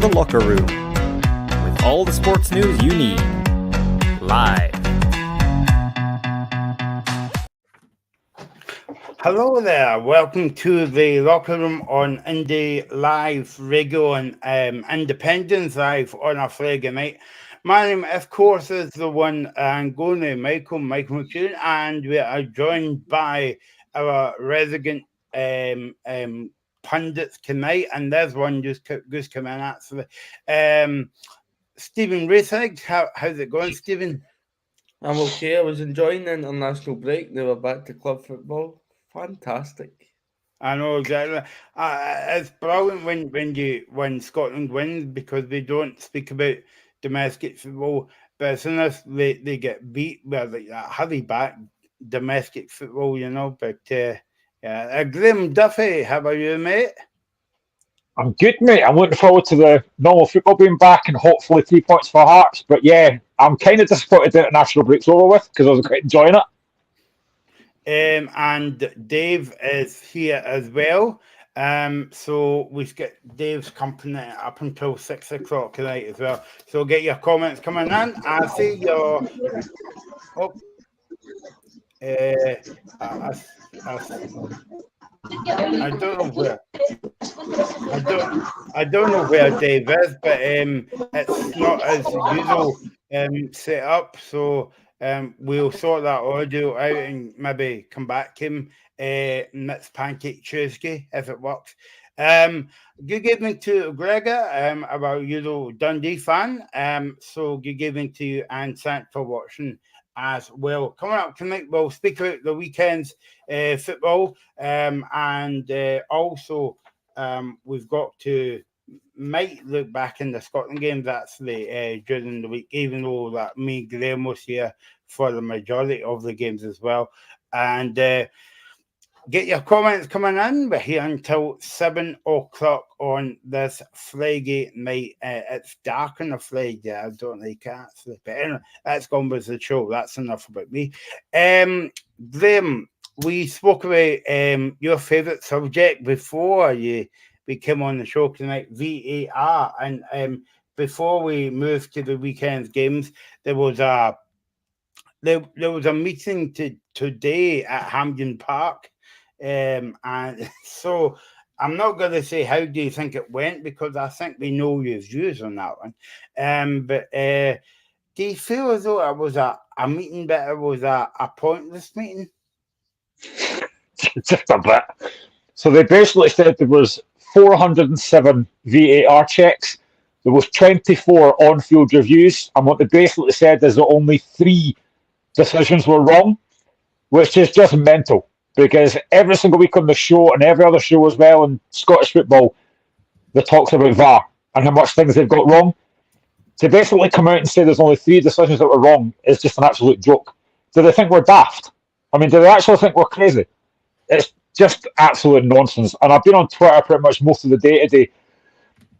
The Locker Room, with all the sports news you need, live. Hello there, welcome to the Locker Room on IndyLive Radio and Independence Live on a Friday night. My name, of course, is the one Angoni, Michael McCune, and we are joined by our resident pundits tonight, and there's one just come in actually. Stephen Racing, how's it going, Stephen? I'm okay. I was enjoying the international break. They were back to club football. Fantastic. I know exactly. It's brilliant when Scotland wins because they don't speak about domestic football, but as soon as they get beat, well, like that hurry back domestic football, you know. But yeah, Graham Duffy, how about you, mate? I'm good, mate. I'm looking forward to the normal football being back and hopefully 3 points for Hearts. But yeah, I'm kind of disappointed the international break's over with because I was quite enjoying it. And Dave is here as well. So we've got Dave's company up until 6 o'clock tonight as well. So get your comments coming in. I see your. Oh, I don't know where. I don't know where Dave is, but it's not as usual set up. So we'll sort that audio out and maybe come back to him next Pancake Tuesday if it works. Good evening to Gregor, our Euro Dundee fan. So good evening to you and thanks for watching as well. Coming up tonight, we'll speak about the weekend's football and also we've got to might look back in the Scotland games actually during the week, even though that me Graham was here for the majority of the games as well. And get your comments coming in. We're here until 7 o'clock on this Friday night. It's dark on a Friday. I don't like it actually. But anyway, that's gone with the show. That's enough about me. Graham, we spoke about your favourite subject before we came on the show tonight, VAR. And before we moved to the weekend's games, there was a meeting today at Hampden Park. And so I'm not going to say how do you think it went because I think we know your views on that one. But do you feel as though it was a meeting, but it was a pointless meeting? Just a bit. So they basically said there was 407 VAR checks. There was 24 on-field reviews, and what they basically said is that only 3 decisions were wrong, which is just mental. Because every single week on the show and every other show as well in Scottish football, they talks about VAR and how much things they've got wrong. To basically come out and say there's only 3 decisions that were wrong is just an absolute joke. Do they think we're daft? I mean, do they actually think we're crazy? It's just absolute nonsense. And I've been on Twitter pretty much most of the day today,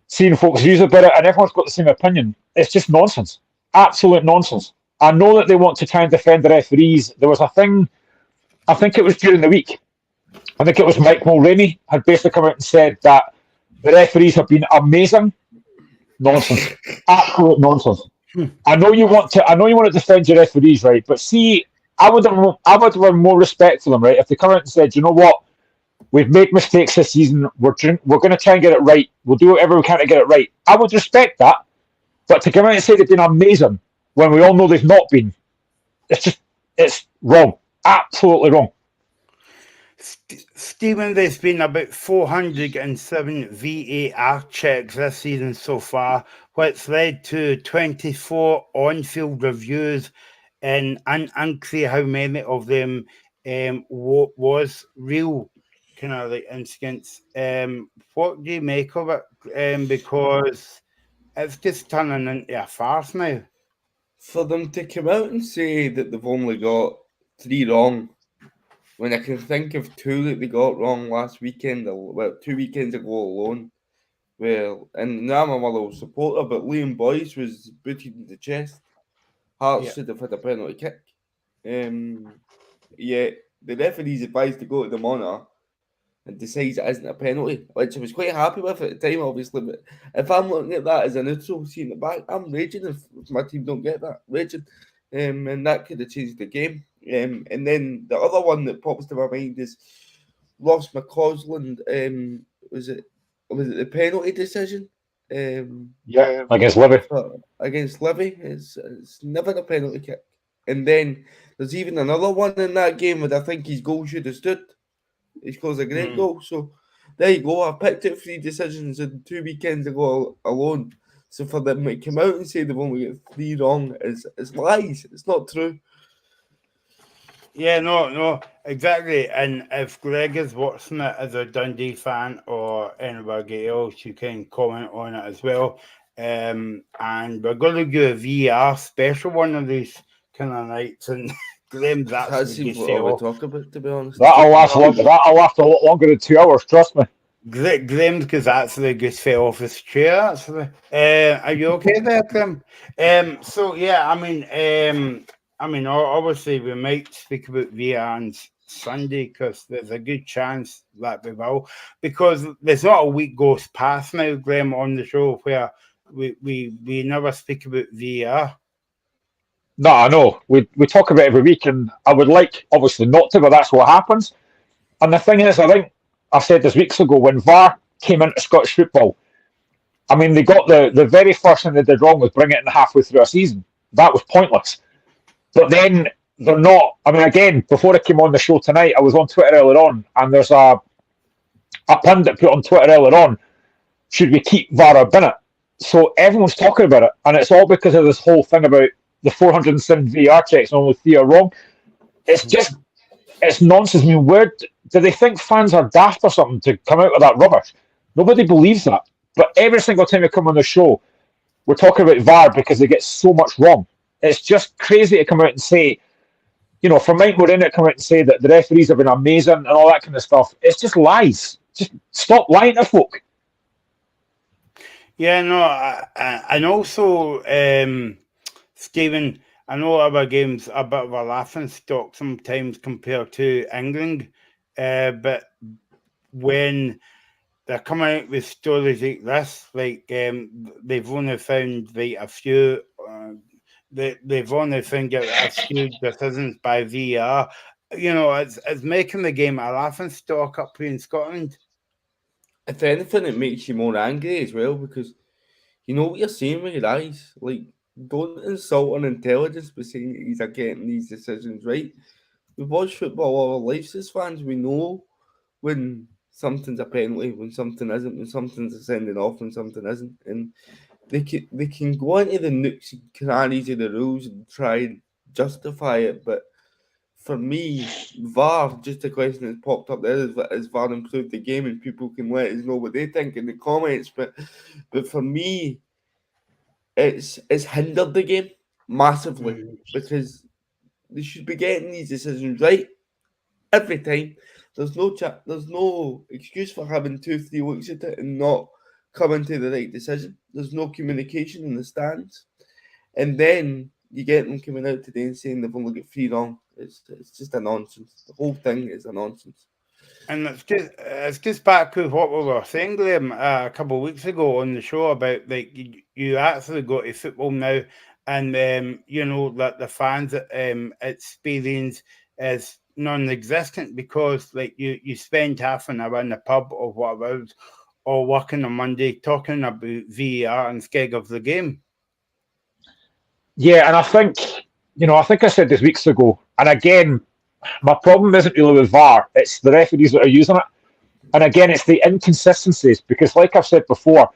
seeing folks' views about it, and everyone's got the same opinion. It's just nonsense. Absolute nonsense. I know that they want to try and defend the referees. There was a thing, I think it was during the week. I think it was Mike Mulroney had basically come out and said that the referees have been amazing. Nonsense. Absolute nonsense. I know you want to defend your referees, right? But see, I would have more respect for them, right? If they come out and said, you know what, we've made mistakes this season. We're going to try and get it right. We'll do whatever we can to get it right. I would respect that. But to come out and say they've been amazing when we all know they've not been, it's wrong. Absolutely wrong. Stephen, there's been about 407 VAR checks this season so far, which led to 24 on-field reviews, and unclear how many of them was real kind of like incidents. What do you make of it? Because it's just turning into a farce now. For them to come out and say that they've only got 3 wrong, when I can think of 2 that they got wrong last weekend, 2 weekends ago alone. Well, and I'm a Motherwell supporter, but Liam Boyce was booted in the chest. Hearts should have had a penalty kick. Yeah, the referee's advised to go to the monitor, and decides it isn't a penalty, which I was quite happy with at the time, obviously. But if I'm looking at that as a neutral, seeing the back, I'm raging if my team don't get that, raging. And that could have changed the game. And then the other one that pops to my mind is Ross McCausland. Was it the penalty decision? Against Livy. Against Livy, it's never a penalty kick. And then there's even another one in that game where I think his goal should have stood. He scores a great goal. So there you go. I picked up 3 decisions in 2 weekends ago alone. So for them to come out and say they've only got 3 wrong is lies. It's not true. Yeah, no, exactly. And if Greg is watching it as a Dundee fan or anybody else, you can comment on it as well. And we're going to do a VR special one of these kind of nights, and Graham's actually what I would talk about, to be honest. That'll last a lot longer than 2 hours, trust me. Graham's because actually just fell off his chair, actually. Are you okay there, Graham? So, yeah, I mean, obviously we might speak about VR on Sunday because there's a good chance that we will, because there's not a week goes past now, Graham, on the show where we never speak about VR. No, I know. We talk about it every week, and I would like, obviously, not to, but that's what happens. And the thing is, I think I said this weeks ago, when VAR came into Scottish football, I mean, they got the very first thing they did wrong was bring it in halfway through a season. That was pointless. But then they're not. I mean, again, before I came on the show tonight, I was on Twitter earlier on, and there's a pundit put on Twitter earlier on, should we keep VAR or bin it? So everyone's talking about it, and it's all because of this whole thing about the 407 VR checks and only 3 are wrong. It's nonsense. I mean, where do they think fans are daft or something to come out with that rubbish? Nobody believes that. But every single time we come on the show, we're talking about VAR because they get so much wrong. It's just crazy to come out and say, for Mike Morin to come out and say that the referees have been amazing and all that kind of stuff. It's just lies. Just stop lying to folk. Yeah, no, and also, Stephen, I know our game's a bit of a laughing stock sometimes compared to England, but when they're coming out with stories like this, like they've only found like a few, they've only found a few decisions by VR. It's making the game a laughing stock up here in Scotland. If anything, it makes you more angry as well, because you know what you're saying with your eyes. Like, don't insult an intelligence by saying that he's getting these decisions right. We've watched football all our lives as fans. We know when something's a penalty, when something isn't, when something's a sending off, when something isn't. And they can go into the nooks and crannies of the rules and try and justify it. But for me, VAR, just a question that's popped up there, is VAR improved the game, and people can let us know what they think in the comments. But for me, it's hindered the game massively, because they should be getting these decisions right every time. There's no excuse for having 2-3 looks at it and not coming to the right decision. There's no communication in the stands, and then you get them coming out today and saying they've only got 3 wrong. It's just a nonsense. The whole thing is a nonsense. And it's just back to what we were saying, Graham, a couple of weeks ago on the show about, like, you actually go to football now, and that the fans experience is non-existent, because like you spend half an hour in the pub or whatever, or working on Monday talking about VAR instead of the game. Yeah, and I think I said this weeks ago, and again, my problem isn't really with VAR, it's the referees that are using it. And again, it's the inconsistencies, because like I've said before,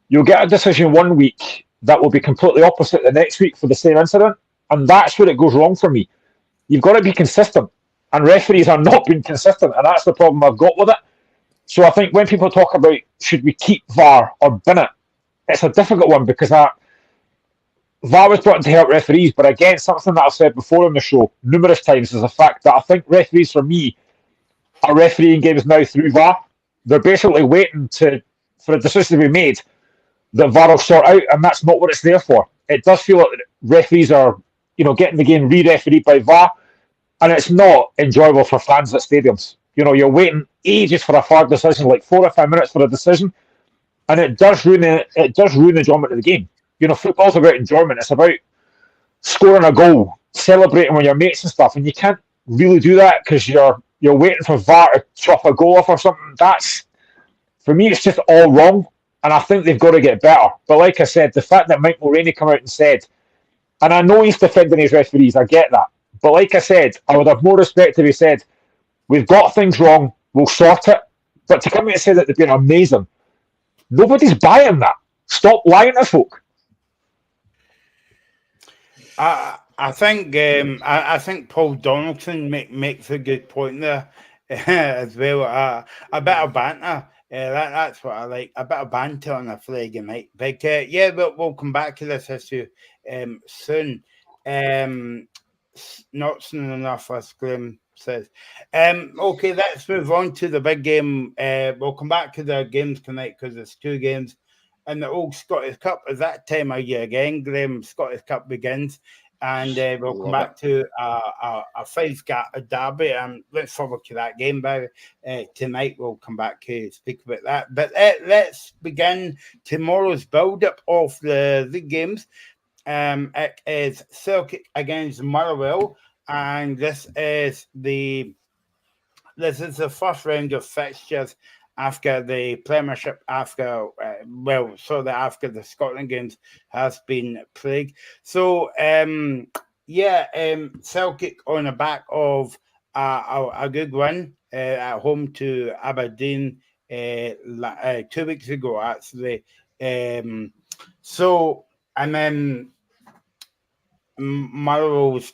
you'll get a decision one week that will be completely opposite the next week for the same incident, and that's where it goes wrong for me. You've got to be consistent, and referees are not being consistent, and that's the problem I've got with it. So I think when people talk about should we keep VAR or bin it, it's a difficult one, because VAR was brought in to help referees, but again, something that I've said before on the show numerous times is the fact that I think referees, for me, are refereeing games now through VAR. They're basically waiting for a decision to be made that VAR will sort out, and that's not what it's there for. It does feel like referees are, getting the game re-refereed by VAR, and it's not enjoyable for fans at stadiums. You're waiting ages for a hard decision, like 4 or 5 minutes for a decision, and it does ruin the enjoyment of the game. You know, football's about enjoyment. It's about scoring a goal, celebrating with your mates and stuff, and you can't really do that because you're waiting for VAR to chop a goal off or something. That's, for me, it's just all wrong, and I think they've got to get better. But like I said, the fact that Mike Mulroney come out and said, and I know he's defending his referees, I get that, but like I said, I would have more respect if he said, we've got things wrong, we'll sort it. But to come out and say that they've been amazing, nobody's buying that. Stop lying to folk. I think Paul Donaldson makes a good point there as well. A bit of banter. That's what I like. A bit of banter on a Friday night. But yeah, we'll come back to this issue soon. Not soon enough, as Graham says. Okay, let's move on to the big game. We'll come back to the games tonight because there's 2 games. And the old Scottish Cup is that time of year again. Graham, Scottish Cup begins. And we'll come back to a Five derby. And let's forward to that game by tonight. We'll come back to speak about that. But let's begin tomorrow's build-up of the games. It is Celtic against Motherwell. And this is the first round of fixtures after the Premiership, after the Scotland games has been played. So, Celtic on the back of a good win at home to Aberdeen 2 weeks ago, actually. And then Motherwell's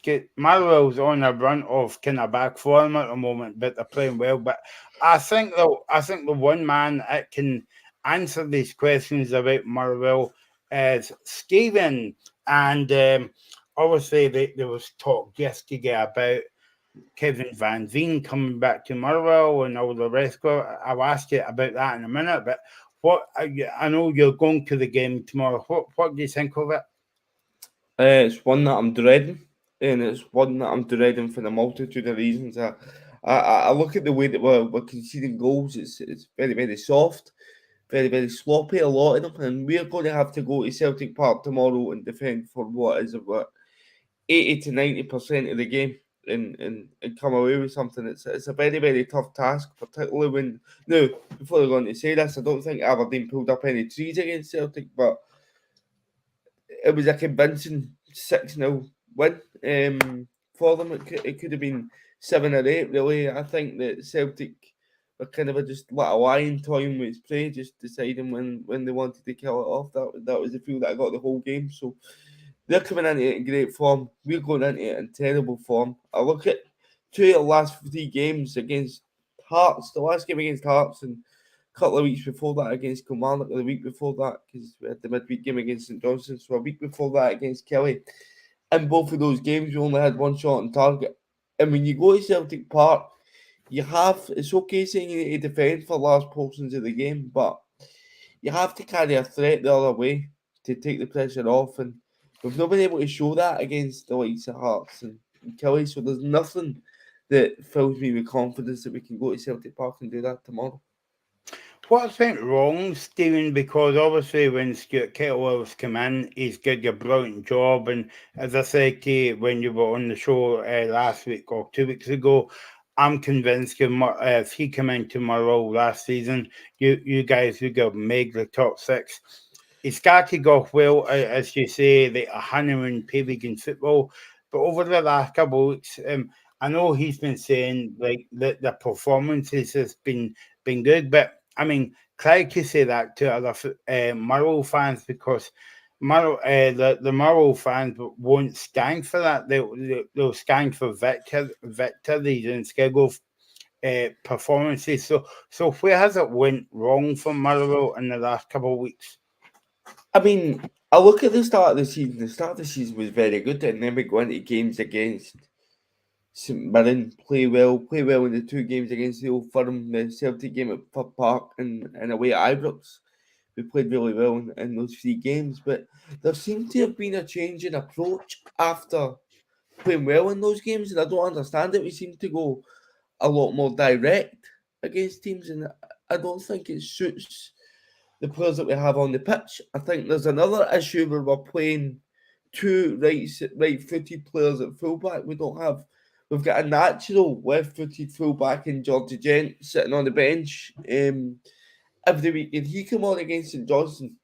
on a run of kind of back form at the moment, but they're playing well. But I think the one man that can answer these questions about Motherwell is Stephen. And obviously there was talk yesterday about Kevin Van Veen coming back to Motherwell and all the rest of it. I'll ask you about that in a minute. But I know you're going to the game tomorrow. What do you think of it? It's one that I'm dreading, and it's one that I'm dreading for the multitude of reasons. I look at the way that we're conceding goals. It's very, very soft, very, very sloppy, a lot of them, and we're going to have to go to Celtic Park tomorrow and defend for what is about 80 to 90% of the game and come away with something. It's a very, very tough task, particularly when, now, before they're going to say this, I don't think Aberdeen pulled up any trees against Celtic, but it was a convincing 6-0 win for them. It could have been 7 or 8, really. I think that Celtic were kind of just let a lion toying with its play, just deciding when they wanted to kill it off. That was the feel that I got the whole game. So they're coming into it in great form. We're going into it in terrible form. I look at 2 of the last 3 games against Hearts. The last game against Hearts and couple of weeks before that against Kilmarnock, or the week before that, because we had the midweek game against St Johnstone, so a week before that against Kelly. In both of those games, we only had 1 shot on target. And when you go to Celtic Park, it's okay saying you need to defend for large portions of the game, but you have to carry a threat the other way to take the pressure off. And we've not been able to show that against the likes of Hearts and Kelly, so there's nothing that fills me with confidence that we can go to Celtic Park and do that tomorrow. What's went wrong, Stephen? Because obviously when Stuart Kettlewell's come in, he's did a brilliant job. And as I said to you when you were on the show last week or 2 weeks ago, I'm convinced if he came into my role last season, you guys would have made the top 6. He started off well, as you say, the honeymoon period in football. But over the last couple of weeks, I know he's been saying like that the performances has been good, but I mean, try to say that to other Murrow fans because the Murrow fans won't stand for that. They'll stand for victories instead of performances. So where has it went wrong for Murrow in the last couple of weeks? I mean, I look at the start of the season. The start of the season was very good, and then we go into games against St Mirren, play well in the 2 games against the Old Firm, the Celtic game at Fir Park and away at Ibrox. We played really well in those 3 games, but there seemed to have been a change in approach after playing well in those games, and I don't understand it. We seem to go a lot more direct against teams, and I don't think it suits the players that we have on the pitch. I think there's another issue where we're playing two right-footed players at fullback. We've got a natural left-footed fullback in Georgie Gent sitting on the bench every week, and he came on against St Johnstone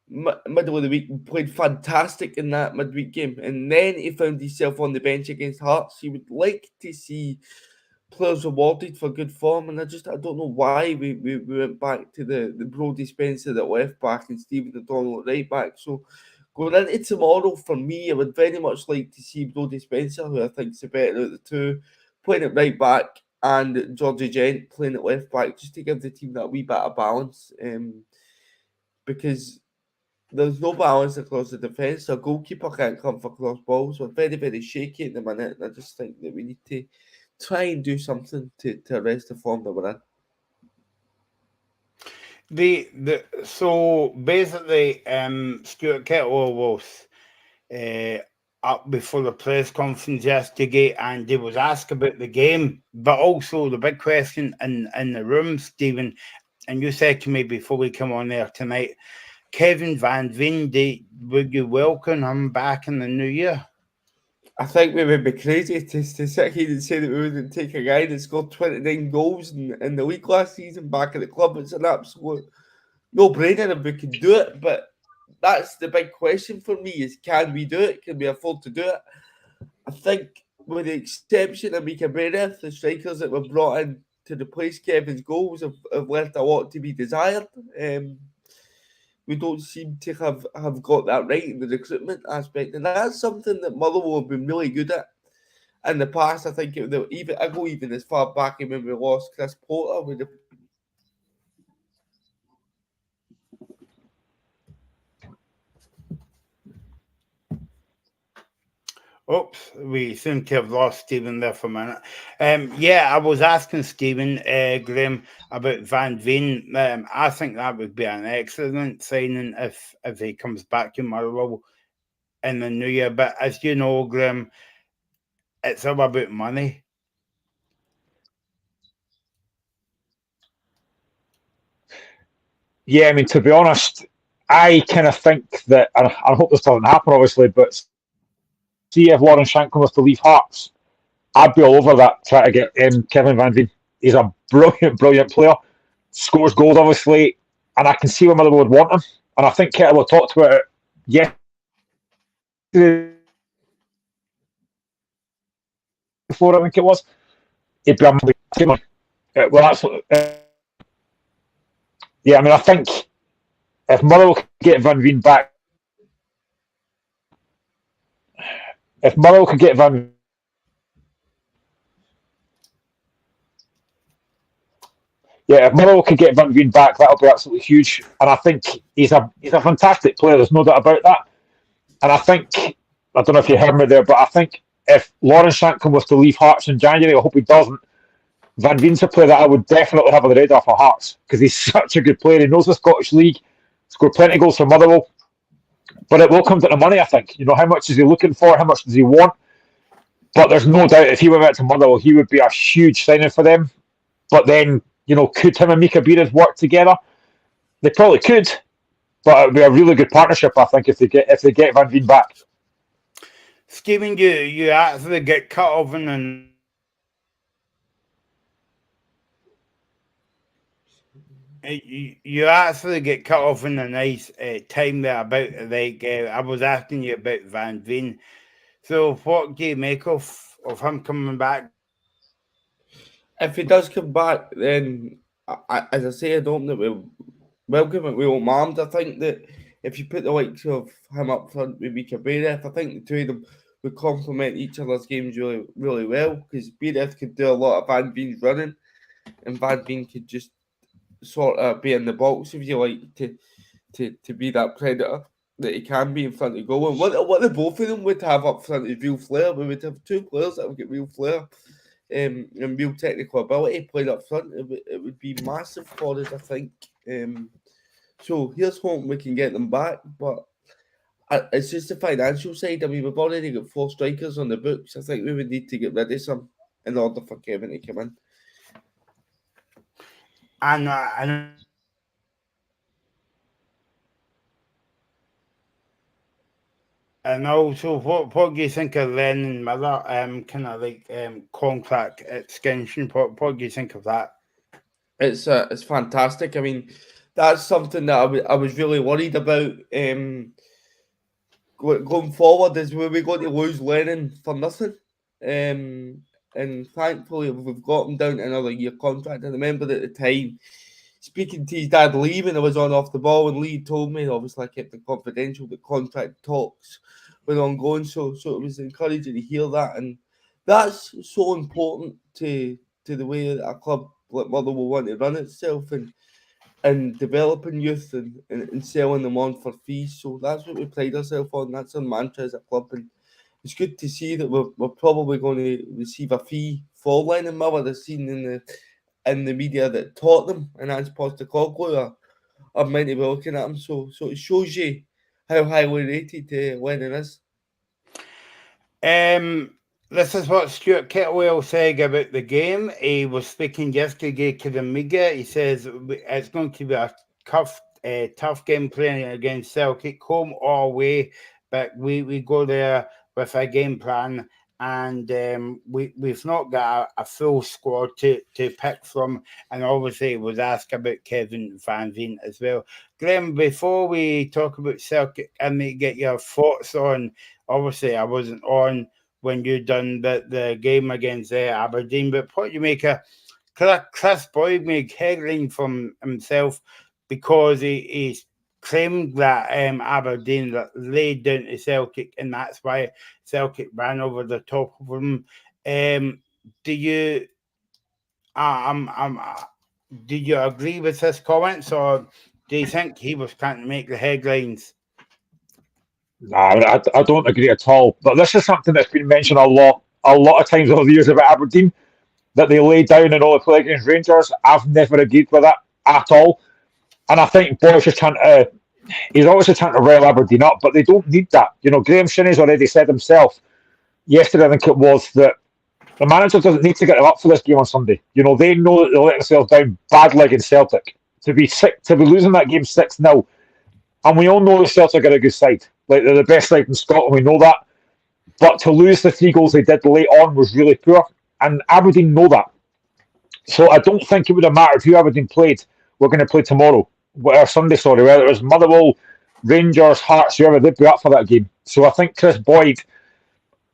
middle of the week and played fantastic in that midweek game, and then he found himself on the bench against Hearts. You would like to see players rewarded for good form, and I don't know why we went back to the Brodie Spencer at left back and Stephen O'Donnell at right back. So going into tomorrow, for me, I would very much like to see Brodie Spencer, who I think is the better of the two, playing at right back, and Georgie Gent playing at left back, just to give the team that wee bit of balance. Because there's no balance across the defence. Our goalkeeper can't come for cross balls. We're very, very shaky at the minute, and I just think that we need to try and do something to arrest the form that we're in. So basically, Stuart Kettle was up before the press conference yesterday, and he was asked about the game, but also the big question in the room, Stephen, and you said to me before we come on there tonight, Kevin Van Veen, would you welcome him back in the new year? I think we would be crazy to sit here and say that we wouldn't take a guy that scored 29 goals in the league last season back at the club. It's an absolute no-brainer if we can do it, but that's the big question for me is, can we do it? Can we afford to do it? I think with the exception of Mika Bereth, the strikers that were brought in to replace Kevin's goals have left a lot to be desired. We don't seem to have got that right in the recruitment aspect, and that's something that Motherwell have been really good at in the past. I think I go even as far back as when we lost Chris Porter with the Oops, we seem to have lost Stephen there for a minute. I was asking Stephen Graham about Van Veen. I think that would be an excellent signing if he comes back to Motherwell in the new year. But as you know, Graham, it's all about money. Yeah, I mean, to be honest, I kind of think that, and I hope this doesn't happen, obviously, but see if Lauren Shanklin was to leave Hearts, I'd be all over that, trying to get Kevin Van Veen. He's a brilliant, brilliant player. Scores goals, obviously, and I can see where Motherwell would want him. And I think Kettle talked about it yesterday before, I think it was. He'd be well, absolutely. Yeah, I mean, I think if Motherwell could get Van Veen back, if Motherwell could get Van if Motherwell could get Van Veen back, that'll be absolutely huge. And I think he's a fantastic player. There's no doubt about that. And I think, I don't know if you heard me there, but I think if Lawrence Shanklin was to leave Hearts in January, I hope he doesn't, Van Veen's a player that I would definitely have on the radar for Hearts because he's such a good player. He knows the Scottish League, scored plenty of goals for Motherwell. But it will come down to money, I think. You know, how much is he looking for? How much does he want? But there's no doubt if he went out to Motherwell, he would be a huge signing for them. But then, you know, could him and Mika Beard work together? They probably could, but it would be a really good partnership, I think, if they get Van Veen back. Stephen, you actually get cut off and you actually get cut off in a nice time there about I was asking you about Van Veen. So what do you make of him coming back? If he does come back, then as I say, I don't think we'll welcome it with open arms. I think that if you put the likes of him up front with Mika Bereth, I think the two of them would complement each other's games really, really well because Bereth could do a lot of Van Veen's running, and Van Veen could just sort of be in the box, if you like, to be that predator that he can be in front of goal. And what the both of them would have up front is real flair. We would have two players that would get real flair and real technical ability played up front. It would be massive for us, I think. So here's hoping we can get them back, but it's just the financial side. I mean, we've already got 4 strikers on the books. I think we would need to get rid of some in order for Kevin to come in. And also, what do you think of Lennon Miller kind of like contract extension? What do you think of that? It's fantastic. I mean, that's something that I was really worried about going forward. Is where we going to lose Lennon for nothing? And thankfully we've got him down to another year contract. I remember at the time speaking to his dad Lee when I was on Off the Ball, and Lee told me, obviously I kept it confidential, that contract talks were ongoing. So it was encouraging to hear that, and that's so important to the way that a club like Motherwell want to run itself, and developing youth and selling them on for fees. So that's what we pride ourselves on. That's our mantra as a club, and it's good to see that we're probably going to receive a fee for Lennon Miller. I've seen in the media that Tottenham and Ange Postecoglou are meant to be looking at him. So it shows you how highly rated Lennon is. This is what Stuart Kettlewell said about the game. He was speaking yesterday to the media. He says it's going to be a tough game playing against Celtic, home or away, but we go there with a game plan, and we've not got a full squad to pick from. And obviously, it was asked about Kevin Van Veen as well. Graham, before we talk about Celtic, I may get your thoughts on. Obviously, I wasn't on when you done the game against Aberdeen, but what you make of Chris Boyd made headline from himself because he claimed that Aberdeen laid down to Celtic, and that's why Celtic ran over the top of him. Do you do you agree with his comments, or do you think he was trying to make the headlines? Nah, I don't agree at all. But this is something that's been mentioned a lot of times over the years about Aberdeen, that they lay down and all the play against Rangers. I've never agreed with that at all. And I think Boy's just trying to, he's obviously trying to rile Aberdeen up, but they don't need that. You know, Graham Shinney's already said himself yesterday, I think it was, that the manager doesn't need to get them up for this game on Sunday. You know, they know that they're letting themselves down badly against Celtic. To be losing that game 6-0, and we all know the Celtic are a good side. Like, they're the best side in Scotland, we know that. But to lose the 3 goals they did late on was really poor, and Aberdeen know that. So I don't think it would have mattered who Aberdeen played. We're going to play tomorrow, or Sunday, sorry, whether it was Motherwell, Rangers, Hearts, whoever, they'd be up for that game. So I think Chris Boyd,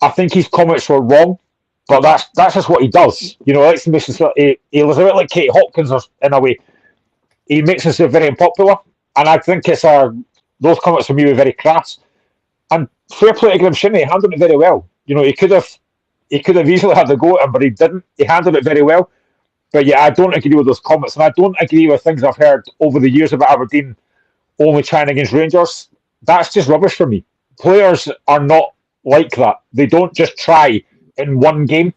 I think his comments were wrong, but that's just what he does. You know, he was a bit like Katie Hopkins in a way. He makes himself very unpopular, and I think those comments from me were very crass. And fair play to Graham Shinney, he handled it very well. You know, he could have easily had the go at him, but he didn't. He handled it very well. But yeah, I don't agree with those comments, and I don't agree with things I've heard over the years about Aberdeen only trying against Rangers. That's just rubbish for me. Players are not like that. They don't just try in one game.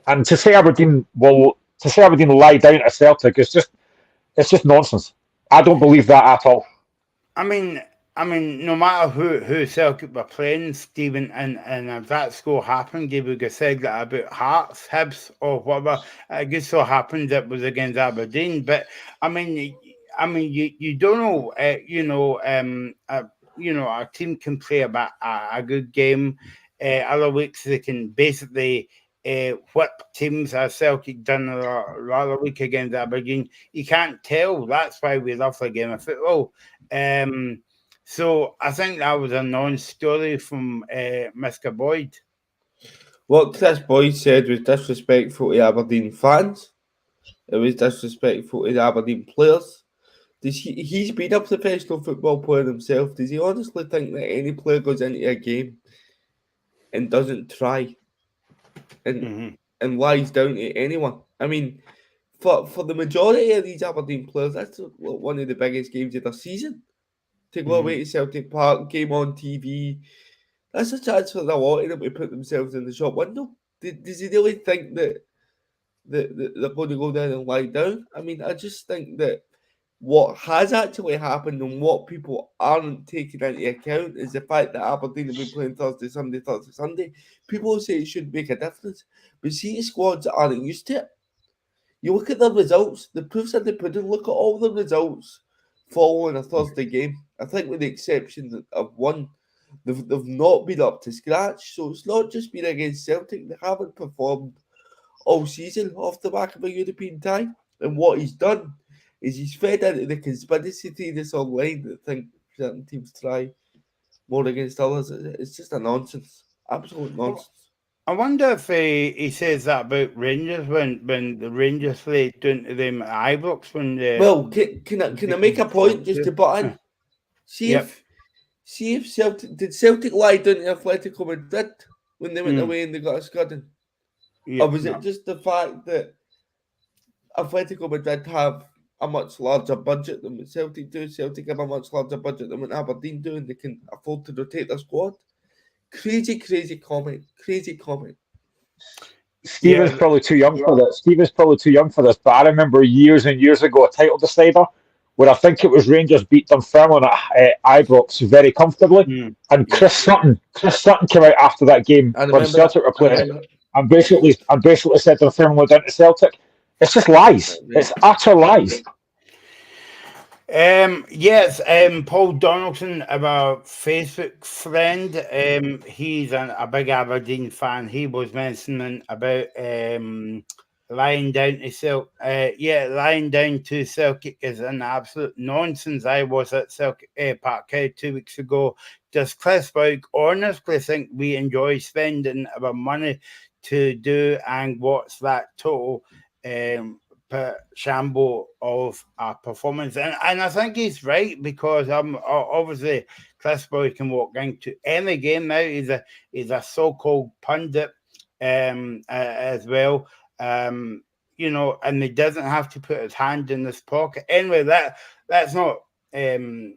And to say Aberdeen lie down at Celtic is just nonsense. I don't believe that at all. I mean, no matter who Celtic were playing, Stephen, and if that score happened, they would have said that about Hearts, Hibs, or whatever. It just so happened it was against Aberdeen. But I mean, you don't know. A team can play a good game. Other weeks they can basically whip teams, as Celtic done the other week against Aberdeen. You can't tell. That's why we love the game of football. So I think that was a non-story from Mr. Boyd. What Chris Boyd said was disrespectful to Aberdeen fans. It was disrespectful to the Aberdeen players. He's been a professional football player himself. Does he honestly think that any player goes into a game and doesn't try and lies down to anyone? I mean, for the majority of these Aberdeen players, that's one of the biggest games of the season. To go away to Celtic Park, game on TV, that's a chance for a lot of them to put themselves in the shop window. Does he really think that they're going to go down and lie down? I mean, I just think that what has actually happened and what people aren't taking into account is the fact that Aberdeen have been playing Thursday, Sunday. People say it should make a difference, but see, squads aren't used to it. You look at the results, the proof's in the pudding. Look at all the results following a Thursday game. I think with the exception of one, they've not been up to scratch. So it's not just been against Celtic. They haven't performed all season off the back of a European tie. And what he's done is he's fed into the conspiracy theories online that think certain teams try more against others. It's just a nonsense. Absolute nonsense. I wonder if he says that about Rangers when the Rangers laid down to them at Ibrox when they... Well, can I make a point just to butt in? See if Celtic did Celtic lie down to Atletico Madrid when they went away and they got a scudding? Or was it just the fact that Atletico Madrid have a much larger budget than what Celtic do? Celtic have a much larger budget than what Aberdeen do, and they can afford to rotate their squad. Crazy comment. Stephen's probably too young for this. But I remember years and years ago a title decider where I think it was Rangers beat Dunfermline at Ibrox very comfortably, and Chris Sutton came out after that game when Celtic were playing, and basically said Dunfermline were down to Celtic. It's just lies. It's utter lies. Yes, Paul Donaldson, our Facebook friend, he's a big Aberdeen fan. He was mentioning about lying down to Celtic. Lying down to Celtic is an absolute nonsense. I was at Celtic Park 2 weeks ago. Does Chris Boyd honestly think we enjoy spending our money to do and what's that total shamble of a performance? And I think he's right, because obviously Chris Boyd can walk into any game now. He's a so-called pundit as well. And he doesn't have to put his hand in his pocket. Anyway, that's not I'm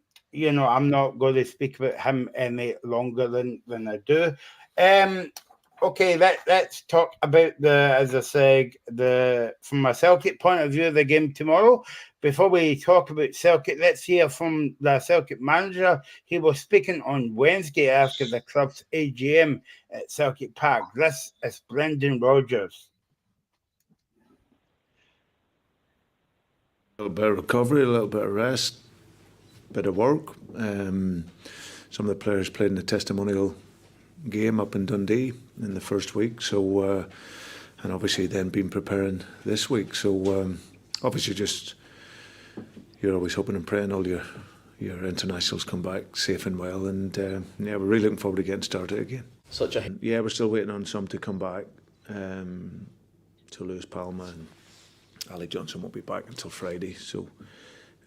not going to speak about him any longer than I do. Okay, let's talk about as I said, from a Celtic point of view, the game tomorrow. Before we talk about Celtic, let's hear from the Celtic manager. He was speaking on Wednesday after the club's AGM at Celtic Park. This is Brendan Rodgers. A little bit of recovery, a little bit of rest, a bit of work. Some of the players played in the testimonial game up in Dundee in the first week, so and obviously then been preparing this week. So obviously just you're always hoping and praying all your internationals come back safe and well, and we're really looking forward to getting started again. We're still waiting on some to come back. To Lewis Palma and Ali Johnson won't be back until Friday. So,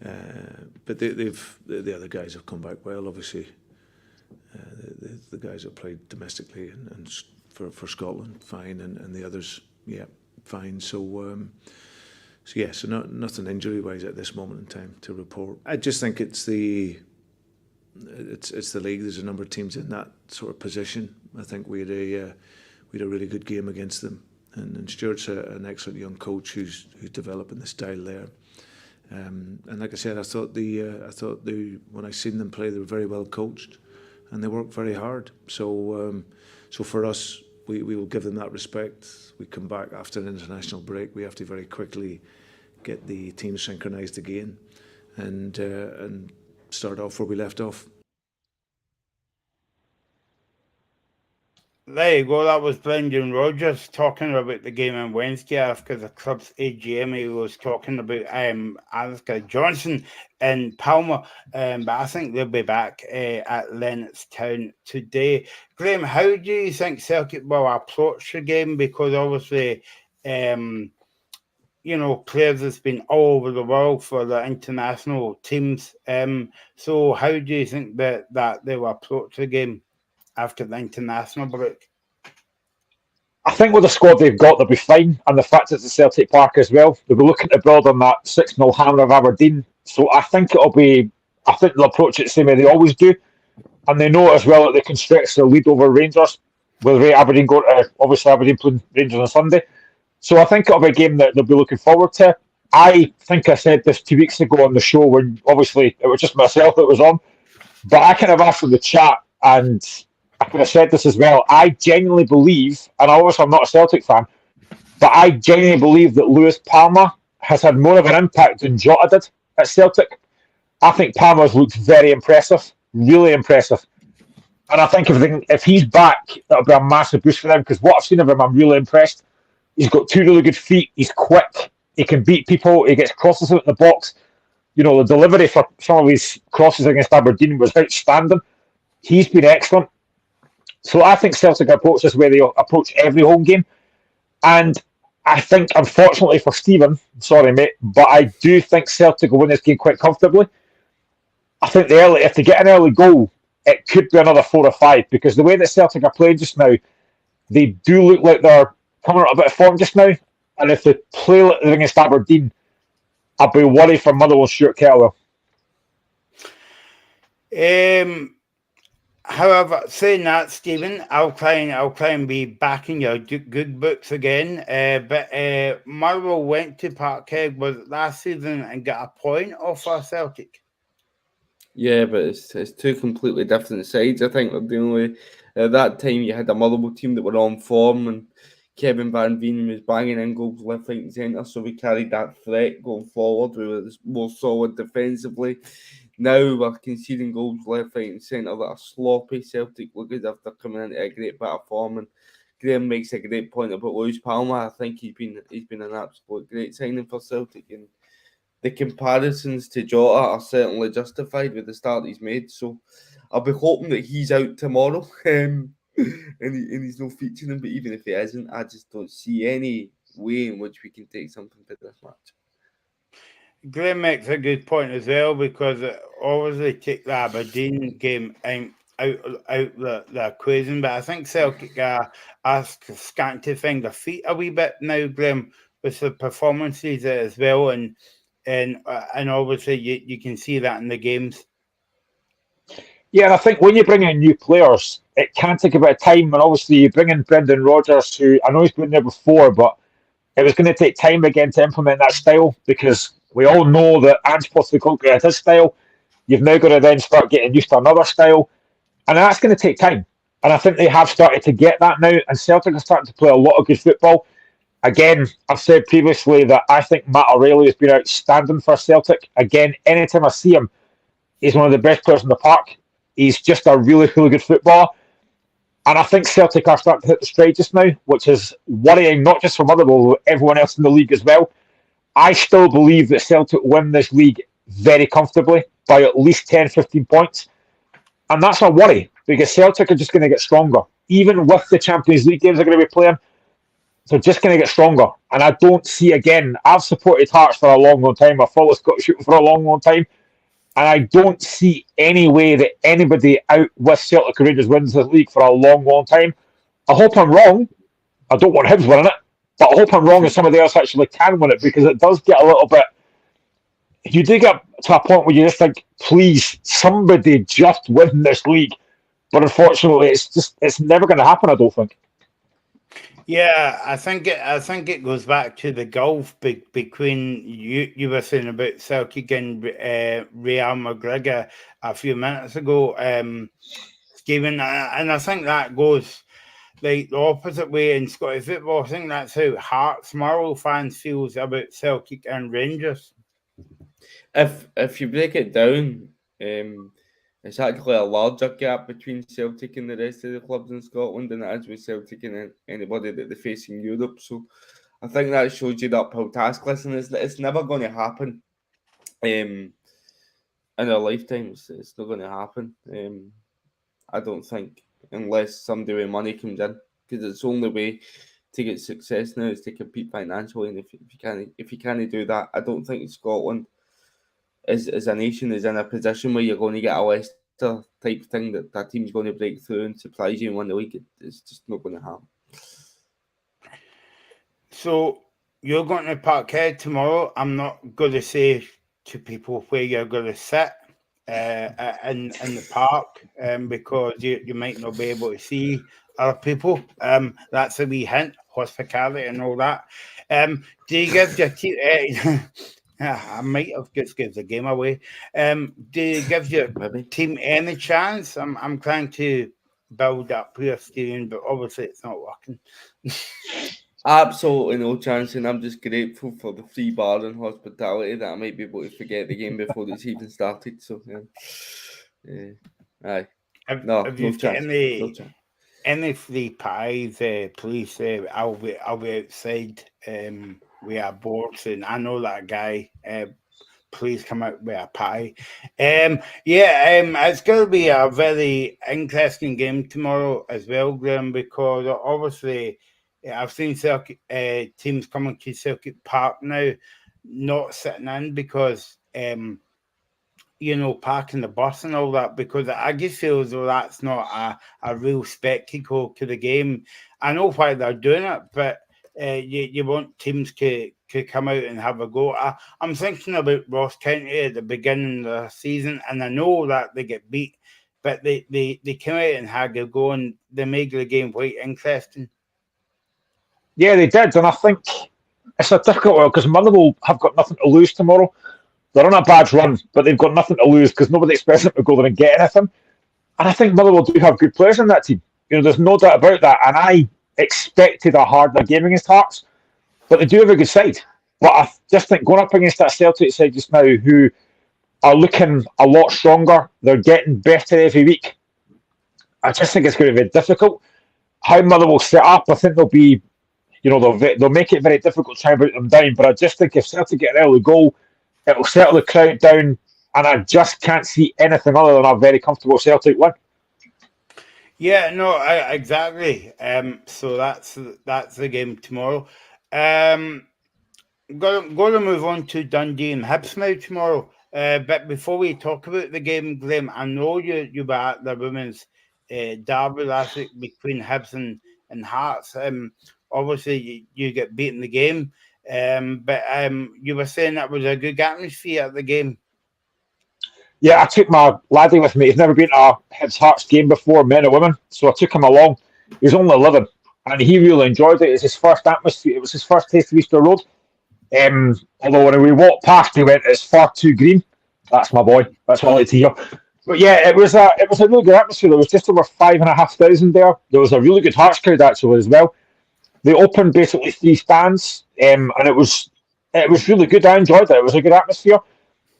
but the other guys have come back well. Obviously, the guys that played domestically and for Scotland, fine, and the others, fine. So, nothing injury wise at this moment in time to report. I just think it's the league. There's a number of teams in that sort of position. I think we had a really good game against them. And Stuart's an excellent young coach who's developing the style there. And like I said, I thought when I seen them play, they were very well coached, and they worked very hard. So for us, we will give them that respect. We come back after an international break. We have to very quickly get the team synchronised again, and start off where we left off. There you go. That was Brendan Rodgers talking about the game on Wednesday after the club's AGM. He was talking about Ali Johnson and Palmer, but I think they'll be back at Lennoxtown today. Graham, how do you think Celtic will approach the game? Because obviously, players has been all over the world for the international teams. So how do you think that they will approach the game after the international break? I think with the squad they've got, they'll be fine. And the fact it's at Celtic Park as well, they'll be looking to build on that 6-0 hammer of Aberdeen. So I think they'll approach it the same way they always do. And they know as well that they can stretch their lead over Rangers, with Aberdeen going to, obviously Aberdeen playing Rangers on Sunday. So I think it'll be a game that they'll be looking forward to. I think I said this 2 weeks ago on the show when obviously it was just myself that was on. But I kind of asked in the chat, and I could have said this as well. I genuinely believe, and obviously I'm not a Celtic fan, But I genuinely believe that Lewis Palmer has had more of an impact than Jota did at Celtic. I think Palmer's looked very impressive, really impressive. And I think if he's back, that'll be a massive boost for them, because what I've seen of him, I'm really impressed. He's got two really good feet. He's quick. He can beat people. He gets crosses out in the box. You know, the delivery for some of his crosses against Aberdeen was outstanding. He's been excellent. So I think Celtic approach this way they approach every home game. And I think, unfortunately for Stephen, sorry, mate, but I do think Celtic will win this game quite comfortably. I think if they get an early goal, it could be another 4 or 5, because the way that Celtic are playing just now, they do look like they're coming out a bit of form just now. And if they play like they're against Aberdeen, I'll be worried for Motherwell Stuart Kettlewell. However, saying that, Stephen, I'll try and be back in your good books again. But Motherwell went to Parkhead was last season and got a point off our Celtic. Yeah, but it's two completely different sides. I think we're dealing with. At that time, you had a Motherwell team that were on form, and Kevin Van Veen was banging in goals left, right, and centre. So we carried that threat going forward. We were more solid defensively. Now we're conceding goals left, right, and centre that are sloppy. Celtic look as if they're coming into a great bit of form, and Graham makes a great point about Lewis Palmer. I think he's been an absolute great signing for Celtic, and the comparisons to Jota are certainly justified with the start he's made. So I'll be hoping that he's out tomorrow, and he's not featuring him. But even if he isn't, I just don't see any way in which we can take something to this match. Graham makes a good point as well, because obviously take the Aberdeen game out the equation, but I think Celtic are starting to find their feet a wee bit now, Graham, with the performances as well, and obviously you can see that in the games. Yeah, and I think when you bring in new players, it can take a bit of time. And obviously, you bring in Brendan Rodgers, who I know he's been there before, but it was going to take time again to implement that style, because we all know that Ange Postecoglou had his style. You've now got to then start getting used to another style, and that's going to take time. And I think they have started to get that now, and Celtic are starting to play a lot of good football. Again, I've said previously that I think Matt O'Reilly has been outstanding for Celtic. Again, anytime I see him, he's one of the best players in the park. He's just a really, really good footballer. And I think Celtic are starting to hit the stride just now, which is worrying, not just for Motherwell, but everyone else in the league as well. I still believe that Celtic win this league very comfortably by at least 10, 15 points. And that's a worry, because Celtic are just going to get stronger. Even with the Champions League games they're going to be playing, they're just going to get stronger. And I don't see, again, I've supported Hearts for a long, long time. I've followed Scottish football for a long, long time. And I don't see any way that anybody out with Celtic or Rangers wins this league for a long, long time. I hope I'm wrong. I don't want Hibs winning it. But I hope I'm wrong and somebody else actually can win it, because it does get a little bit... You do get to a point where you just think, please, somebody just win this league. But unfortunately, it's never going to happen, I don't think. Yeah, I think it goes back to the gulf between you were saying about Celtic and Real McGregor a few minutes ago, Stephen, and I think that goes like the opposite way in Scottish football. I think that's how Hearts, Motherwell fans feels about Celtic and Rangers. If you break it down, it's actually a larger gap between Celtic and the rest of the clubs in Scotland than it is with Celtic and anybody that they face in Europe. So I think that shows you the uphill task. Listen, it's never going to happen in our lifetimes. It's not going to happen. I don't think, unless somebody with money comes in, because it's the only way to get success now is to compete financially. And if you can't do that, I don't think Scotland as a nation is in a position where you're going to get a Leicester type thing that team's going to break through and surprise you and win the league. It's just not going to happen. So you're going to Parkhead tomorrow. I'm not going to say to people where you're going to sit in the park, because you might not be able to see other people. That's a wee hint, hospitality and all that. Do you give your team... I might have just given the game away. Do you give your team any chance? I'm trying to build up here, Stephen, but obviously it's not working. Absolutely no chance, and I'm just grateful for the free bar and hospitality that I might be able to forget the game before it's even started. So, aye, no you got chance, no chance. any free pies, please? I'll be outside with our boards, and I know that guy. Please come out with a pie. It's going to be a very interesting game tomorrow as well, Graham, because obviously I've seen circuit teams coming to Circuit Park now, not sitting in because parking the bus and all that, because I just feel as though that's not a real spectacle to the game. I know why they're doing it, but you want teams to come out and have a go. I'm thinking about Ross County at the beginning of the season, and I know that they get beat, but they came out and had a go, and they made the game quite interesting. Yeah, they did, and I think it's a difficult one because Motherwell have got nothing to lose tomorrow. They're on a bad run, but they've got nothing to lose because nobody expects them to go there and get anything. And I think Motherwell do have good players in that team. There's no doubt about that. And I expected a harder game against Hearts, but they do have a good side. But I just think going up against that Celtic side just now, who are looking a lot stronger, they're getting better every week. I just think it's going to be difficult. How Motherwell set up, I think they'll be, they'll make it very difficult to try and break them down. But I just think if Celtic get an early goal, it'll settle the crowd down, and I just can't see anything other than a very comfortable Celtic win. Yeah, no, exactly. So that's the game tomorrow. Going to move on to Dundee and Hibs now tomorrow. But before we talk about the game, Graham, I know you were at the women's derby last week between Hibs and Hearts. Obviously, you get beaten the game, but you were saying that was a good atmosphere at the game. Yeah, I took my laddie with me. He's never been to a Hibs Hearts game before, men or women, so I took him along. He's only 11, and he really enjoyed it. It's his first atmosphere. It was his first taste of Easter Road. Although when we walked past, he went, "It's far too green." That's my boy. That's what I like to hear. But yeah, it was a really good atmosphere. There was just over 5,500 there. There was a really good Hearts crowd actually as well. They opened basically 3 stands, and it was really good. I enjoyed it. It was a good atmosphere.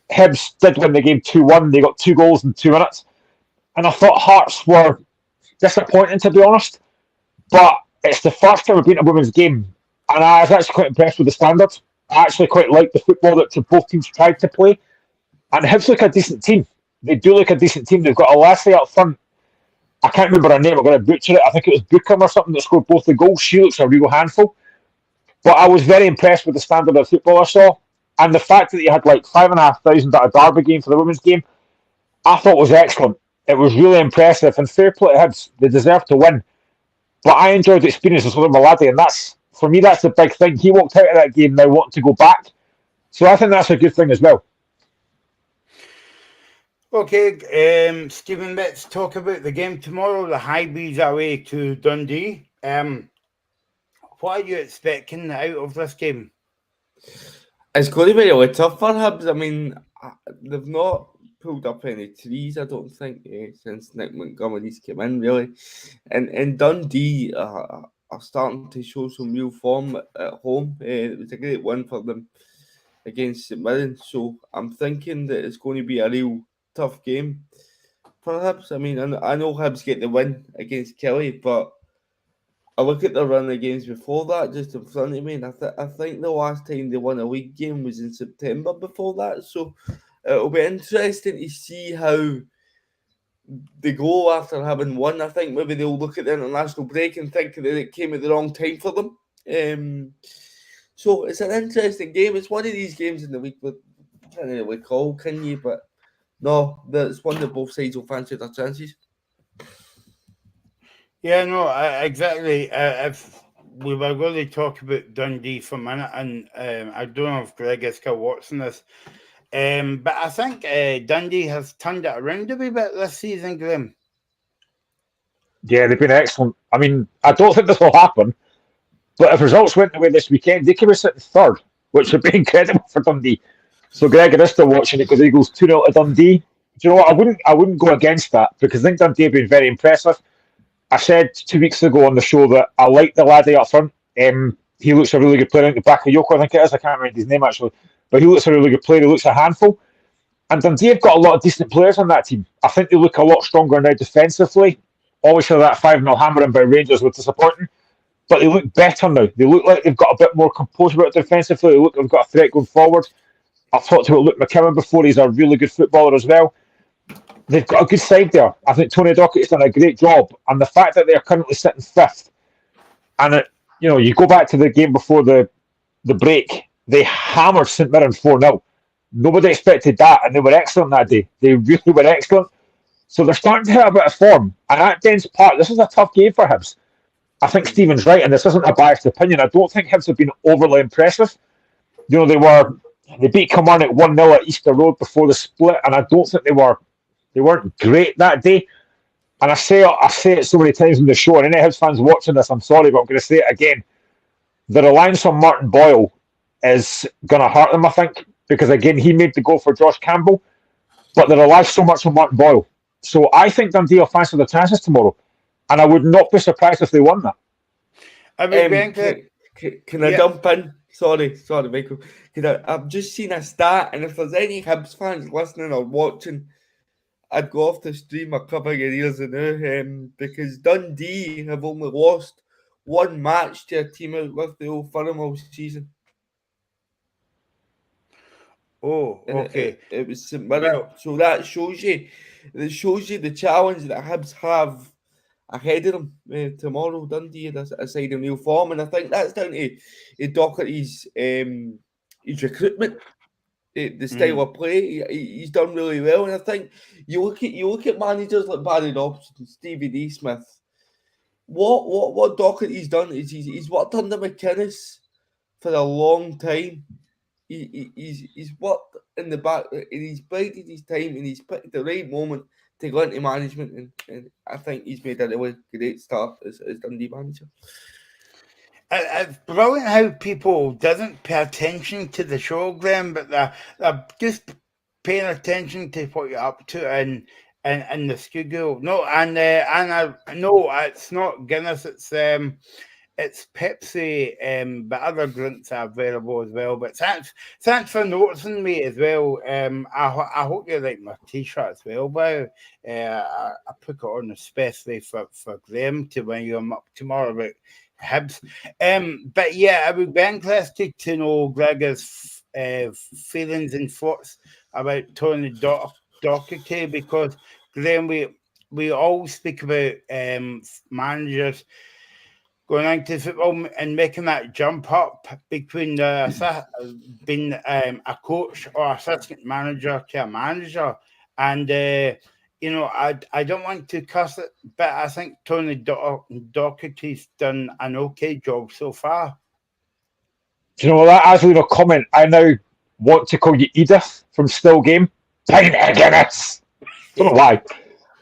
Hibs did win the game 2-1. They got 2 goals in 2 minutes, and I thought Hearts were disappointing to be honest. But it's the first time we've been to a women's game, and I was actually quite impressed with the standards. I actually quite liked the football that both teams tried to play. And Hibs look a decent team. They do look a decent team. They've got a lassie up front. I can't remember her name. I'm going to butcher it. I think it was Bookham or something that scored both the goals. She looks a real handful. But I was very impressed with the standard of football I saw. And the fact that you had like 5,500 at a derby game for the women's game, I thought was excellent. It was really impressive. And fair play to Hibs. They deserve to win. But I enjoyed the experience with my laddie. And for me, that's the big thing. He walked out of that game now wanting to go back. So I think that's a good thing as well. Okay, Stephen, let's talk about the game tomorrow. The Highbees away to Dundee. What are you expecting out of this game? It's going to be really tough for Hibs. I mean, they've not pulled up any trees, I don't think, since Nick Montgomery's come in, really. And Dundee are starting to show some real form at home. It was a great win for them against St Mirren. So I'm thinking that it's going to be a real tough game for Hibs. I mean, I know Hibs get the win against Kelly, but I look at the run of games before that just in front of me, and I think the last time they won a league game was in September before that. So it'll be interesting to see how they go after having won. I think maybe they'll look at the international break and think that it came at the wrong time for them. So it's an interesting game. It's one of these games in the week that you can't really call, can you? But no, it's one that both sides will fancy their chances. Yeah, no, exactly. If we were going to talk about Dundee for a minute, and I don't know if Greg is still watching this, but I think Dundee has turned it around a wee bit this season, Graham. Yeah, they've been excellent. I mean, I don't think this will happen, but if results went the way this weekend, they could be sitting third, which would be incredible for Dundee. So Greg is still watching it because Eagles 2-0 to Dundee. Do you know what? I wouldn't go against that because I think Dundee have been very impressive. I said 2 weeks ago on the show that I like the laddie up front. He looks a really good player. I think the back of Yoko, I think it is. I can't remember his name actually, but he looks a really good player. He looks a handful. And Dundee have got a lot of decent players on that team. I think they look a lot stronger now defensively. Obviously, that 5-0 hammering by Rangers was disappointing, but they look better now. They look like they've got a bit more composure about defensively. They look like they've got a threat going forward. I've talked about Luke McKibben before. He's a really good footballer as well. They've got a good side there. I think Tony Dockett's done a great job. And the fact that they're currently sitting fifth, and you go back to the game before the break, they hammered St Mirren 4-0. Nobody expected that, and they were excellent that day. They really were excellent. So they're starting to hit a bit of form. And at Dens Park, this is a tough game for Hibs. I think Stephen's right, and this isn't a biased opinion. I don't think Hibs have been overly impressive. They beat Kilmarnock 1-0 at Easter Road before the split, and I don't think they weren't great that day. And I say it so many times in the show, and any Hibs fans watching this, I'm sorry, but I'm going to say it again. The reliance on Martin Boyle is going to hurt them, I think, because again, he made the goal for Josh Campbell, but they rely so much on Martin Boyle. So I think Dundee will fancy their chances tomorrow, and I would not be surprised if they won that. Can I jump in? Sorry, Michael. I've just seen a stat, and if there's any Hibs fans listening or watching, I'd go off the stream or cover your ears now, because Dundee have only lost one match to a team out with the Old Firm all season. Oh, okay. It was St Mirren. So that shows you the challenge that Hibs have ahead of them tomorrow. Dundee a side of real form, and I think that's down to Docherty's his recruitment, the style of play. He's done really well, and I think you look at managers like Barry Robson, Stevie D. Smith. What Docherty's done is he's worked under McInnes for a long time. He's worked in the back, and he's bided his time, and he's picked the right moment to go into management, and I think he's made a really great start as Dundee manager. It's brilliant how people doesn't pay attention to the show, Graham, but they're just paying attention to what you're up to in the studio. No, and no, it's not Guinness. It's Pepsi, but other drinks are available as well. But thanks for noticing me as well. I hope you like my T-shirt as well, Bow. I put it on especially for Graham to when you're up tomorrow about Hibs. But yeah, I would be interested to know Gregor's feelings and thoughts about Tony Docherty, because Graham, we always speak about managers going into football and making that jump up between being a coach or assistant manager to a manager. And, I don't want to cuss it, but I think Tony Docherty's done an okay job so far. Do you know that? As we were comment, I now want to call you Edith from Still Game. Pint of Guinness. Don't know why.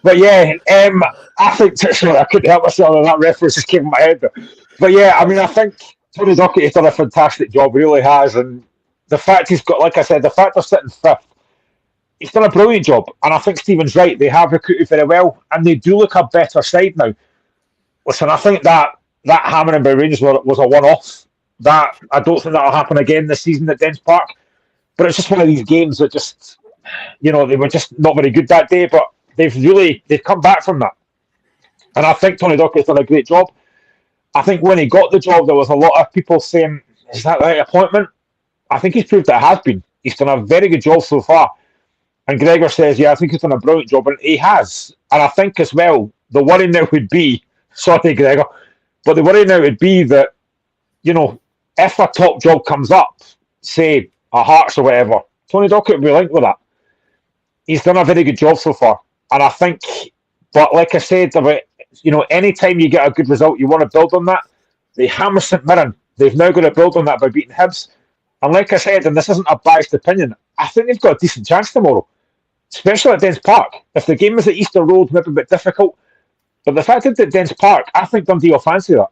But yeah, I think, sorry, I couldn't help myself, and that reference just came in my head. But yeah, I mean, I think Tony Docherty's done a fantastic job, really has. And the fact he's got, like I said, the fact they're sitting fifth, he's done a brilliant job. And I think Stephen's right. They have recruited very well, and they do look a better side now. Listen, I think that hammering by Rangers was a one-off. That I don't think that'll happen again this season at Dens Park. But it's just one of these games that just, they were just not very good that day. But they've come back from that. And I think Tony Docherty's done a great job. I think when he got the job, there was a lot of people saying, is that the right appointment? I think he's proved that it has been. He's done a very good job so far. And Gregor says, yeah, I think he's done a brilliant job. And he has. And I think as well, the worry now would be, sorry, Gregor, but the worry now would be that, if a top job comes up, say a Hearts or whatever, Tony Docherty will be linked with that. He's done a very good job so far. And I think, but like I said, about any time you get a good result, you want to build on that. They hammer St Mirren. They've now got to build on that by beating Hibs. And like I said, and this isn't a biased opinion, I think they've got a decent chance tomorrow, especially at Dens Park. If the game was at Easter Road, maybe a bit difficult. But the fact that at Dens Park, I think Dundee will fancy that.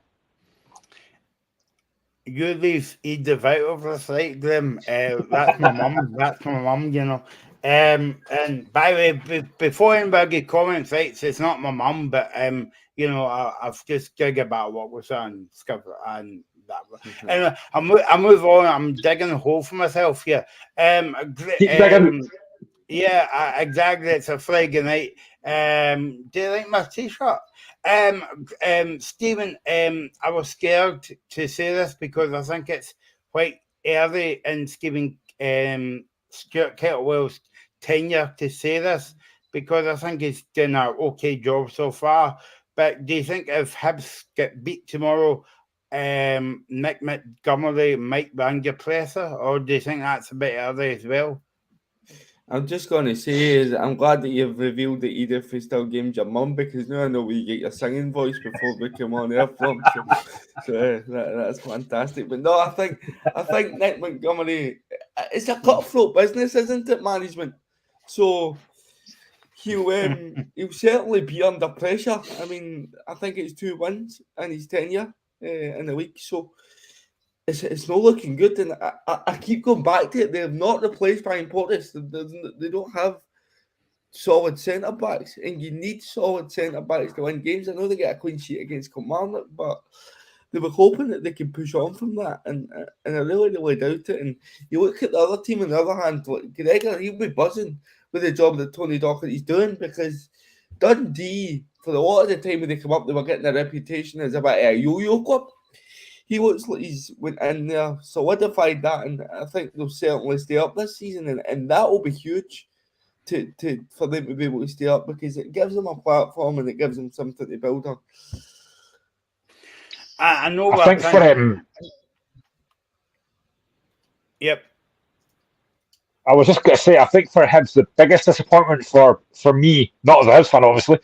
You leave Edith out of this, right, Graham? That's my mum. That's my mum, And by the way, before anybody comments, right, so it's not my mum, but I've just gigged about what was on Skipper and Anyway, I'll move on. I'm digging a hole for myself here. Keep digging. Yeah, exactly. It's a Friday night. Do you like my t-shirt? Stephen, I was scared to say this because I think it's quite early in Stephen Stuart Kettlewell's tenure to say this, because I think he's done an okay job so far. But do you think if Hibs get beat tomorrow, Nick Montgomery might be under pressure, or do you think that's a bit early as well? I'm just going to say is I'm glad that you've revealed that Edith is still games your mum, because now I know where you get your singing voice before we come on air from. So that's fantastic. But no, I think Nick Montgomery, it's a cutthroat business, isn't it, management? So he'll certainly be under pressure. I mean, I think it's 2 wins in his tenure in the league. So it's not looking good, and I keep going back to it. They're not replaced by Portis. They don't have solid centre backs, and you need solid centre backs to win games. I know they get a clean sheet against Kilmarnock, but they were hoping that they could push on from that, and I really doubt it. And you look at the other team on the other hand, like Gregor, he'll be buzzing with the job that Tony Docherty's doing, because Dundee, for a lot of the time when they come up, they were getting a reputation as a bit of a yo-yo club. He looks like he's went in there, solidified that, and I think they'll certainly stay up this season, and that will be huge to for them to be able to stay up, because it gives them a platform and it gives them something to build on. I know. I think for him. Yep. I was just going to say, I think for Hibs, the biggest disappointment for me, not as a Hibs fan, obviously,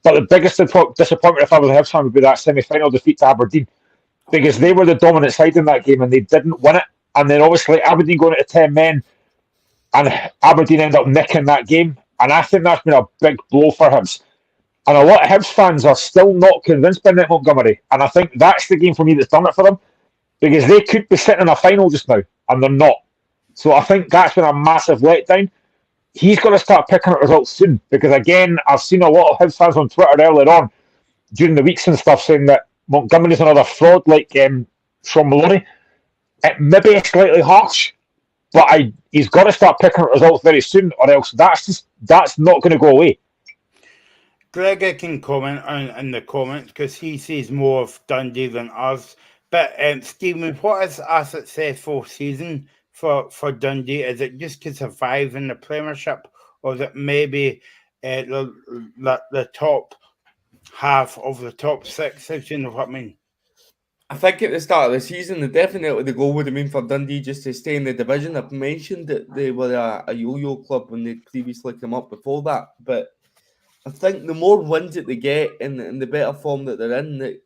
but the biggest disappointment if I was a Hibs fan would be that semi-final defeat to Aberdeen, because they were the dominant side in that game and they didn't win it. And then obviously Aberdeen going to 10 men and Aberdeen end up nicking that game. And I think that's been a big blow for Hibs. And a lot of Hibs fans are still not convinced by Nick Montgomery. And I think that's the game for me that's done it for them, because they could be sitting in a final just now and they're not. So I think that's been a massive letdown. He's got to start picking up results soon, because again, I've seen a lot of Hibs fans on Twitter earlier on during the weeks and stuff saying that Montgomery's another fraud like Sean Maloney. It may be slightly harsh, but he's got to start picking up results very soon, or else that's not going to go away. Gregor can comment in the comments because he sees more of Dundee than us. But Stephen, what is a successful season for Dundee? Is it just to survive in the Premiership, or is it maybe the top half of the top six, if you know what I mean? I think at the start of the season, the goal would have been for Dundee just to stay in the division. I've mentioned that they were a yo-yo club when they'd previously come up before that, but I think the more wins that they get and the better form that they're in,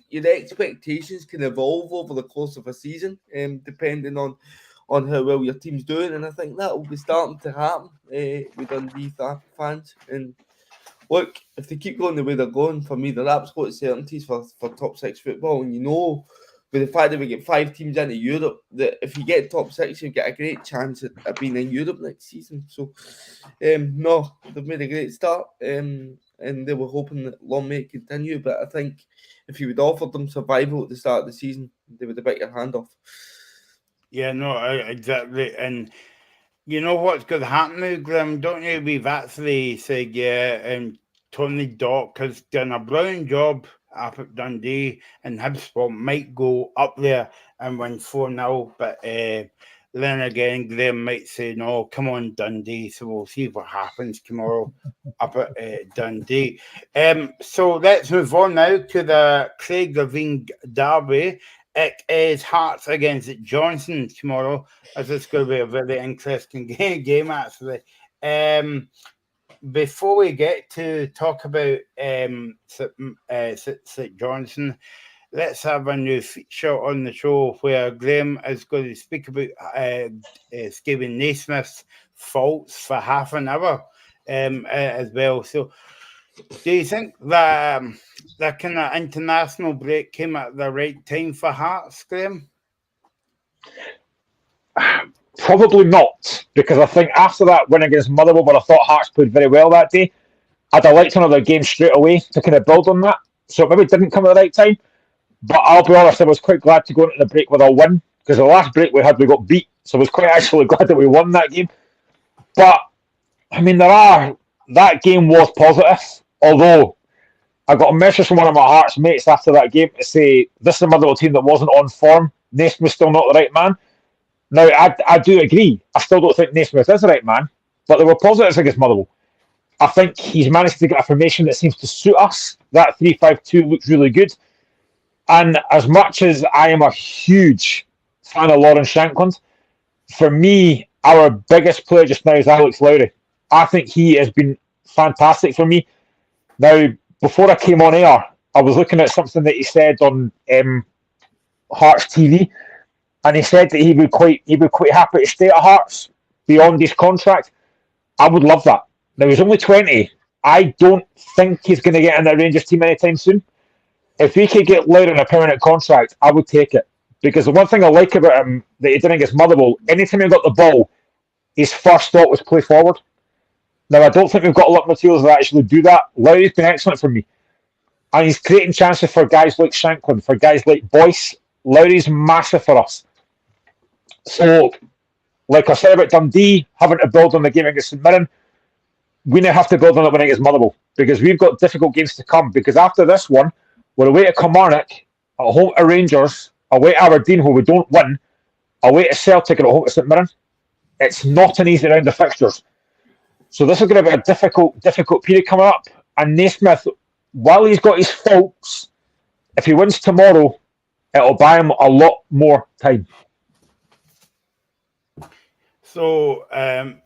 your expectations can evolve over the course of a season, depending on how well your team's doing, and I think that will be starting to happen with Dundee fans. And look, if they keep going the way they're going, for me, they're absolute certainties for top six football. And you know, with the fact that we get 5 teams into Europe, that if you get top 6, you get a great chance at being in Europe next season. So, no, they've made a great start, and they were hoping that long may continue. But I think if you would offer them survival at the start of the season, they would have bit your hand off. Yeah, no, exactly. And you know what's going to happen now, Graham? Don't you? We've actually said, and Tony Dock has done a brilliant job up at Dundee, and Hibs might go up there and win 4-0. But then again, Graham might say, no, come on, Dundee. So we'll see what happens tomorrow up at Dundee. So let's move on now to the Craig Levine derby. It is Hearts against Johnson tomorrow, as it's going to be a very interesting game, actually. Before we get to talk about St Johnson, let's have a new feature on the show where Graham is going to speak about Stephen Naismith's faults for half an hour as well. So, do you think that that kind of international break came at the right time for Hearts, Graham? Probably not, because I think after that win against Motherwell, where I thought Hearts played very well that day, I'd have liked another game straight away to kind of build on that. So it maybe didn't come at the right time. But I'll be honest, I was quite glad to go into the break with a win, because the last break we had, we got beat. So I was quite actually glad that we won that game. But, I mean, that game was positive, although I got a message from one of my Hearts mates after that game to say, this is a Motherwell team that wasn't on form. Naismith's still not the right man. Now, I do agree. I still don't think Naismith is the right man, but there were positives against Motherwell. I think he's managed to get a formation that seems to suit us. That 3-5-2 looks really good. And as much as I am a huge fan of Lawrence Shankland, for me, our biggest player just now is Alex Lowry. I think he has been fantastic for me. Now, before I came on air, I was looking at something that he said on Hearts TV, and he said that he would quite happy to stay at Hearts beyond his contract. I would love that. Now, he's only 20. I don't think he's going to get in that Rangers team anytime soon. If we could get Lowry on a permanent contract, I would take it. Because the one thing I like about him that he did against Motherwell, anytime he got the ball, his first thought was play forward. Now, I don't think we've got a lot of materials that actually do that. Lowry's been excellent for me. And he's creating chances for guys like Shankland, for guys like Boyce. Lowry's massive for us. So, like I said about Dundee, having to build on the game against St Mirren, we now have to build on it when against Motherwell, because we've got difficult games to come. Because after this one, we're away to Kilmarnock, at home to Rangers, away to Aberdeen, who we don't win, away to Celtic, and at home to St Mirren. It's not an easy round of fixtures. So this is going to be a difficult period coming up. And Naismith, while he's got his faults, if he wins tomorrow, it'll buy him a lot more time. So,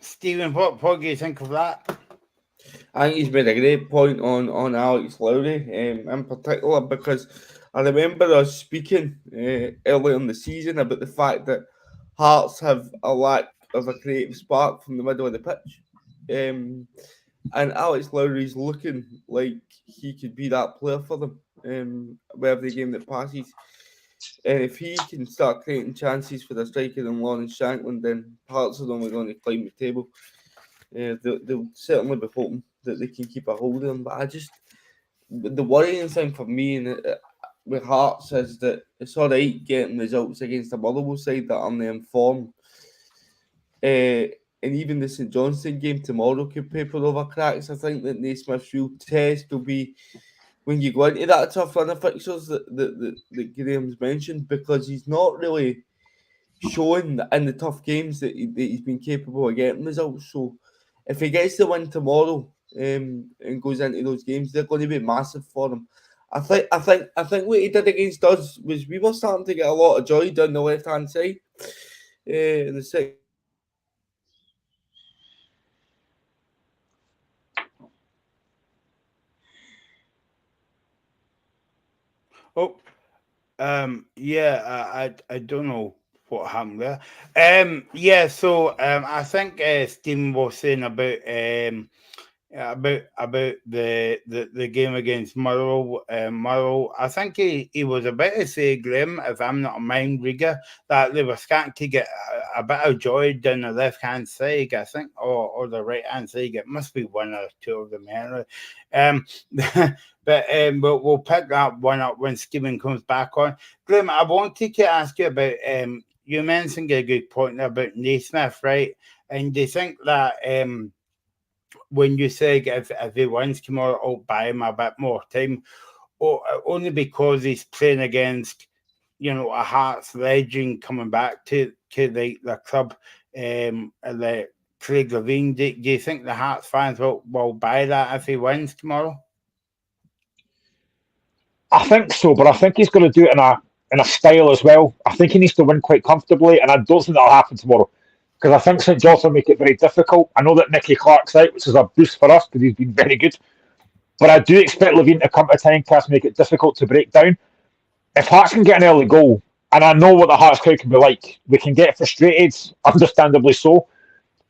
Stephen, what do you think of that? I think he's made a great point on Alex Lowry, in particular, because I remember us speaking earlier in the season about the fact that Hearts have a lack of a creative spark from the middle of the pitch. And Alex Lowry's looking like he could be that player for them with every game that passes. And if he can start creating chances for the striker and Lawrence Shankland, then Hearts are only going to climb the table. They'll certainly be hoping that they can keep a hold of him. But the worrying thing for me with Hearts is that it's all right getting results against the Motherwell side that are informed. And even the St Johnstone game tomorrow could paper over cracks. I think that Naismith's real test will be when you go into that tough run of fixtures that Graham's mentioned, because he's not really showing in the tough games that he's been capable of getting results. So if he gets the win tomorrow and goes into those games, they're going to be massive for him. I think what he did against us was we were starting to get a lot of joy down the left hand side in the second. Oh, yeah, I don't know what happened there. Yeah, so I think Stephen was saying about the game against Murrow. Murrow, I think he was about to say, Graham, if I'm not a mind reader, that they were starting to get a bit of joy down the left hand side, I think, or the right hand side. It must be one or two of them anyway. But we'll pick that one up when Stephen comes back on. Graham, I wanted to ask you about you mentioned a good point about Naismith, right? And do you think that when you say if he wins tomorrow, it'll buy him a bit more time, or only because he's playing against, a Hearts legend coming back to the club, the Craig Levein? Do you think the Hearts fans will buy that if he wins tomorrow? I think so, but I think he's going to do it in a style as well. I think he needs to win quite comfortably, and I don't think that'll happen tomorrow, because I think St John's will make it very difficult. I know that Nicky Clark's out, which is a boost for us because he's been very good, but I do expect Levein to come to Tynecastle, make it difficult to break down. If Hearts can get an early goal, and I know what the Hearts crowd can be like, we can get frustrated, understandably so,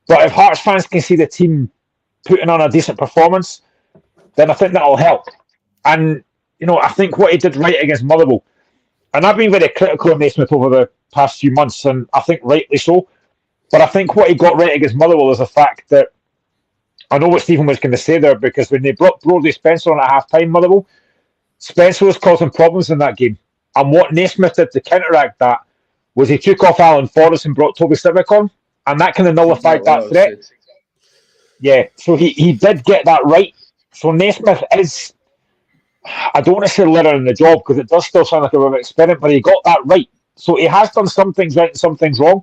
but if Hearts fans can see the team putting on a decent performance, then I think that'll help. And I think what he did right against Motherwell, and I've been very critical of Naismith over the past few months, and I think rightly so, but I think what he got right against Motherwell is the fact that, I know what Stephen was going to say there, because when they brought Brodie Spencer on at half-time, Motherwell, Spencer was causing problems in that game. And what Naismith did to counteract that was he took off Alan Forrest and brought Toby Simic on, and that kind of nullified that threat. Yeah, so he did get that right. So Naismith is, I don't want to say learning in the job because it does still sound like a bit of an experiment, but he got that right. So he has done some things right and some things wrong.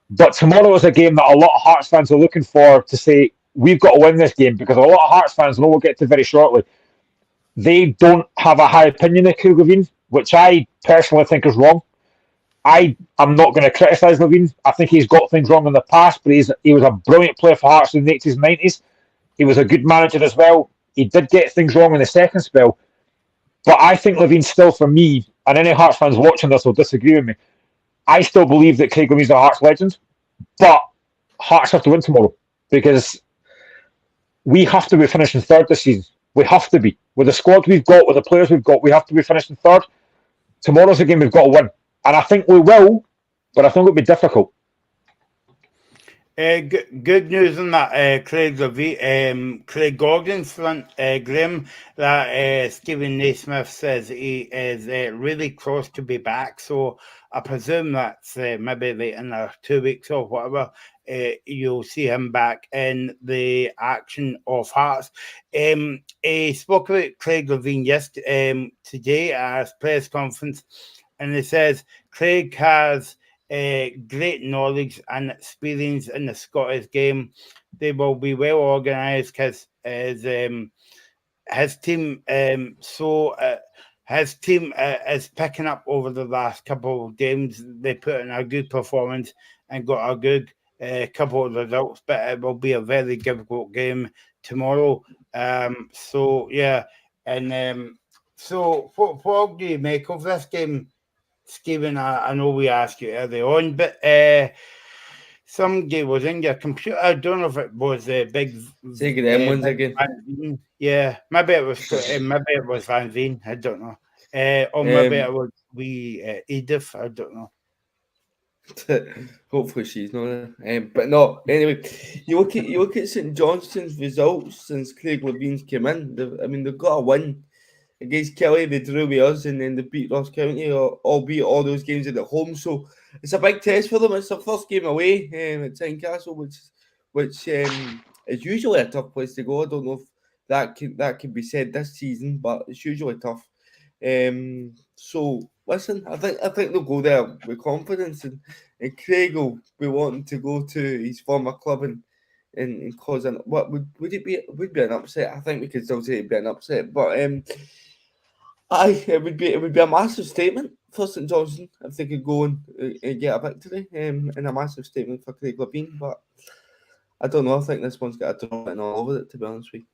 But tomorrow is a game that a lot of Hearts fans are looking for to say, we've got to win this game, because a lot of Hearts fans, and we'll get to very shortly, they don't have a high opinion of Craig Levein, which I personally think is wrong. I'm not going to criticise Levein. I think he's got things wrong in the past, but he was a brilliant player for Hearts in the 80s and 90s. He was a good manager as well. He did get things wrong in the second spell. But I think Levein still, for me, and any Hearts fans watching this will disagree with me, I still believe that Craig Levein's a Hearts legend. But Hearts have to win tomorrow, because we have to be finishing third this season. We have to be. With the squad we've got, with the players we've got, we have to be finishing third. Tomorrow's a game we've got to win. And I think we will, but I think it'll be difficult. Good news on that, Craig Gordon's front, Graham, that Stephen Naismith says he is really close to be back. So I presume that's maybe in 2 weeks or whatever. You'll see him back in the action of Hearts. He spoke about Craig Levein today at his press conference, and he says Craig has great knowledge and experience in the Scottish game. They will be well organised because his team is picking up over the last couple of games. They put in a good performance and got a good couple of results, but it will be a very difficult game tomorrow. So what do you make of this game, Stephen? I know we asked you early on, but somebody was in your computer. I don't know if it was a big. Say them ones again. Yeah, maybe it was Van Veen. I don't know, or maybe it was Edith. I don't know. Hopefully she's not there. But no, anyway, you look at St Johnstone's results since Craig Levein's came in. They've got a win against Kelly. They drew with us, and then they beat Ross County, albeit all those games at home. So it's a big test for them. It's their first game away at Tynecastle, which is usually a tough place to go. I don't know if that can be said this season, but it's usually tough. So listen, I think they'll go there with confidence, and Craig will be wanting to go to his former club and cause an what would be an upset. I think we could still say it'd be an upset, but it would be a massive statement for St Johnstone if they could go and get a victory, and a massive statement for Craig Levein. But I don't know. I think this one's got a draw and all over it, to be honest with you.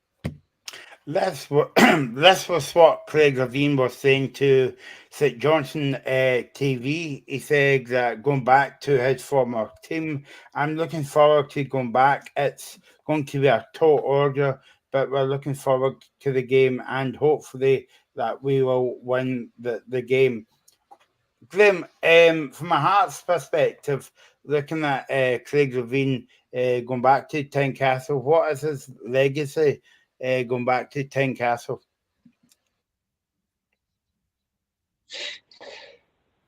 This was what Craig Levein was saying to St Johnstone TV. He said that going back to his former team, I'm looking forward to going back. It's going to be a tall order, but we're looking forward to the game, and hopefully that we will win the game. Graham, from a Hearts perspective, looking at Craig Levein going back to Tynecastle, what is his legacy? Going back to Tynecastle?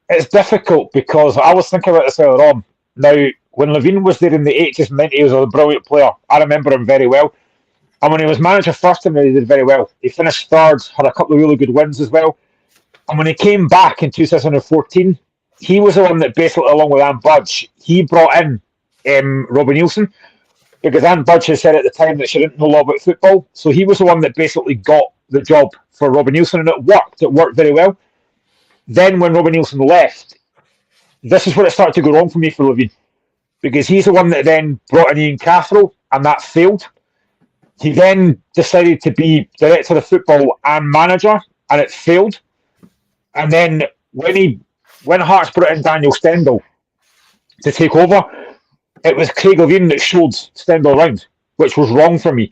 It's difficult because I was thinking about this earlier on. Now, when Levein was there in the 80s and 90s, he was a brilliant player. I remember him very well. And when he was manager first time, he did very well. He finished third, had a couple of really good wins as well. And when he came back in 2014, he was the one that basically, along with Anne Budge, he brought in Robbie Nielsen, because Anne Budge had said at the time that she didn't know a lot about football. So he was the one that basically got the job for Robbie Nielsen, and it worked. It worked very well. Then when Robbie Nielsen left, this is where it started to go wrong for me for Levein, because he's the one that then brought in Ian Cathro, and that failed. He then decided to be director of football and manager, and it failed. And then when Hearts brought in Daniel Stendhal to take over, it was Craig Levein that showed Stendhal around, which was wrong for me.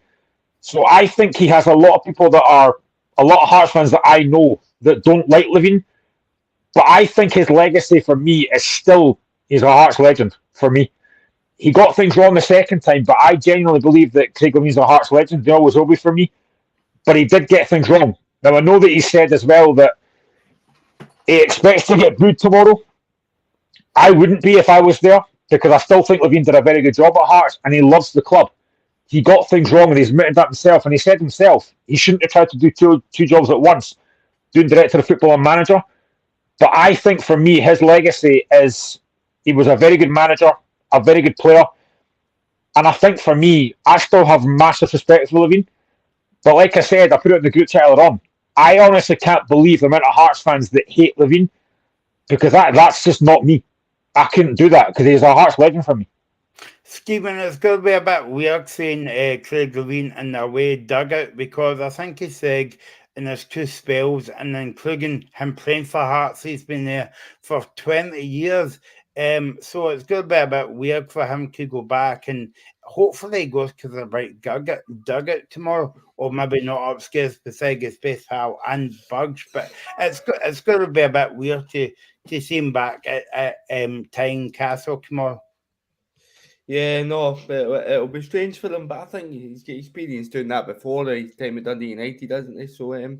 So I think he has a lot of people that are, a lot of Hearts fans that I know that don't like Levein. But I think his legacy for me is still, he's a Hearts legend for me. He got things wrong the second time, but I genuinely believe that Craig Levein's a Hearts legend. He always will be for me. But he did get things wrong. Now, I know that he said as well that He expects to get booed tomorrow. I wouldn't be if I was there, because I still think Levine did a very good job at Hearts and he loves the club. He got things wrong and he's admitted that himself. And he said himself he shouldn't have tried to do two jobs at once, doing director of football and manager. But I think for me, his legacy is he was a very good manager, a very good player. And I think for me, I still have massive respect for Levine. But like I said, I put it in the group chat earlier on. I honestly can't believe the amount of Hearts fans that hate Levine, because that's just not me. I couldn't do that because he's a Hearts legend for me. Stephen, it's going to be a bit weird saying Craig Levine in the away dugout, because I think he said in his 2 spells, and including him playing for Hearts, he's been there for 20 years. So it's going to be a bit weird for him to go back, and hopefully he goes to the right dugout tomorrow, or maybe not upstairs beside his best pal and Bugs. But it's going to be a bit weird to see him back at Tynecastle tomorrow. Yeah, no, but it'll be strange for him. But I think he's got experience doing that before his time at Dundee United, doesn't he? So,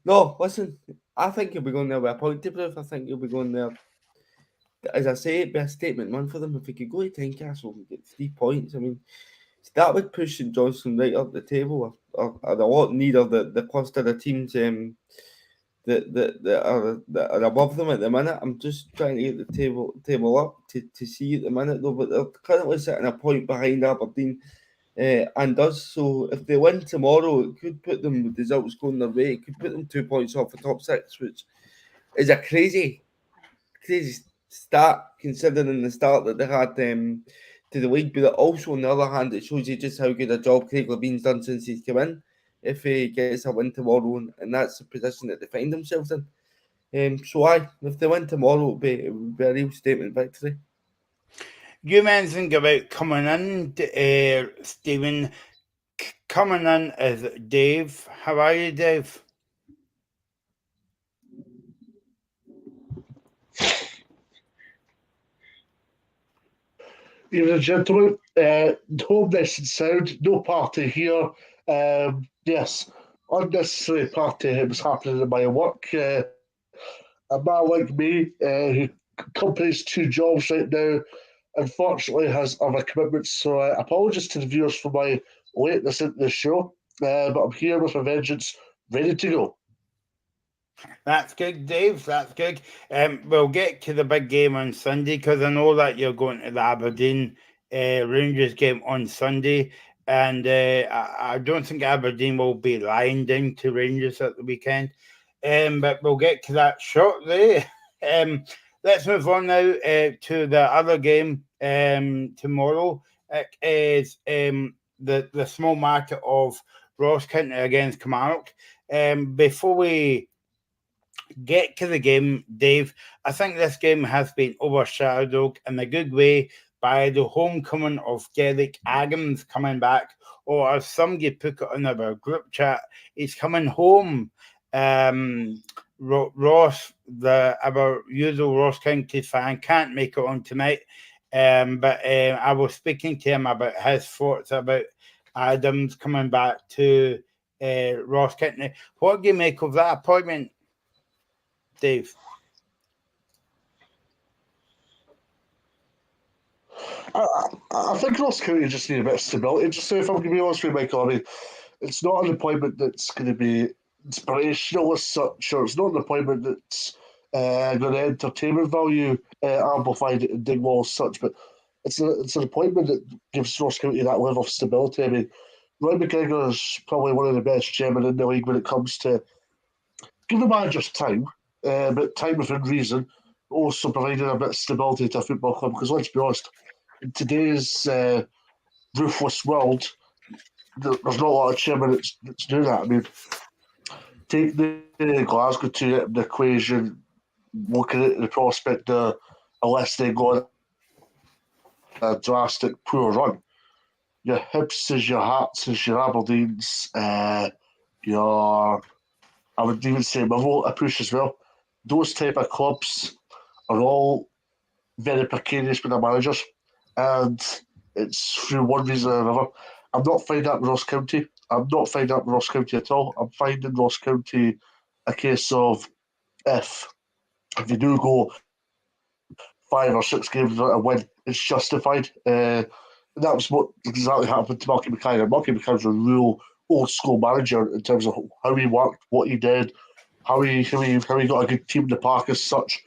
no, listen, I think he'll be going there with a point to prove. I think he'll be going there, as I say, it'd be a statement man for them. If he could go to Tynecastle and get 3 points, I mean, that would push St Johnstone right up the table, or a lot nearer the cluster of teams that are above them at the minute. I'm just trying to get the table up to see at the minute though, but they're currently sitting a point behind Aberdeen and us. So if they win tomorrow, it could put them, with the results going their way, it could put them 2 points off the top 6, which is a crazy start considering the start that they had to the league. But also on the other hand, it shows you just how good a job Craig Levine's done since he's come in. If he gets a win tomorrow, and that's the position that they find themselves in. So if they win tomorrow, it would be a real statement victory. You mentioned about coming in, Stephen. Coming in is Dave. How are you, Dave? Evening, gentlemen. Home nice and sound. No party here. Yes, unnecessary party was happening in my work. A man like me, who accompanies 2 jobs right now, unfortunately has other commitments. So apologies to the viewers for my lateness into the show. But I'm here with a vengeance, ready to go. That's good, Dave. That's good. We'll get to the big game on Sunday, because I know that you're going to the Aberdeen Rangers game on Sunday, and I don't think Aberdeen will be lying down to Rangers at the weekend. But we'll get to that shortly. Let's move on now to the other game tomorrow. It is the small market of Ross County against Kilmarnock. Before we get to the game, Dave, I think this game has been overshadowed in a good way by the homecoming of Derek Adams coming back, or as somebody put it in our group chat, he's coming home. Ross, our usual Ross County fan, can't make it on tonight, but I was speaking to him about his thoughts about Adams coming back to Ross County. What do you make of that appointment, Dave? I think Ross County just need a bit of stability. Just so if I'm going to be honest with you, Michael, I mean, it's not an appointment that's going to be inspirational as such, or it's not an appointment that's going to entertainment value amplified in Dingwall as such, but it's an appointment that gives Ross County that level of stability. I mean, Roy McGregor is probably one of the best chairmen in the league when it comes to give the managers time, but time within reason, also providing a bit of stability to a football club. Because let's be honest, in today's ruthless world, there's not a lot of chairmen that's doing that. I mean, take the Glasgow to the equation, looking at the prospect unless they go on a drastic poor run. Your Hibs, your Hearts, your Aberdeens, your, I would even say Millwall, a push as well. Those type of clubs are all very precarious with their managers, and it's through one reason or another. I'm not finding that in Ross County. I'm not finding that in Ross County at all. I'm finding Ross County a case of if if you do go 5 or 6 games without a win, it's justified. And that was what exactly happened to Marky Mackay. And Marky Mackay was a real old school manager in terms of how he worked, what he did, how he got a good team in the park as such.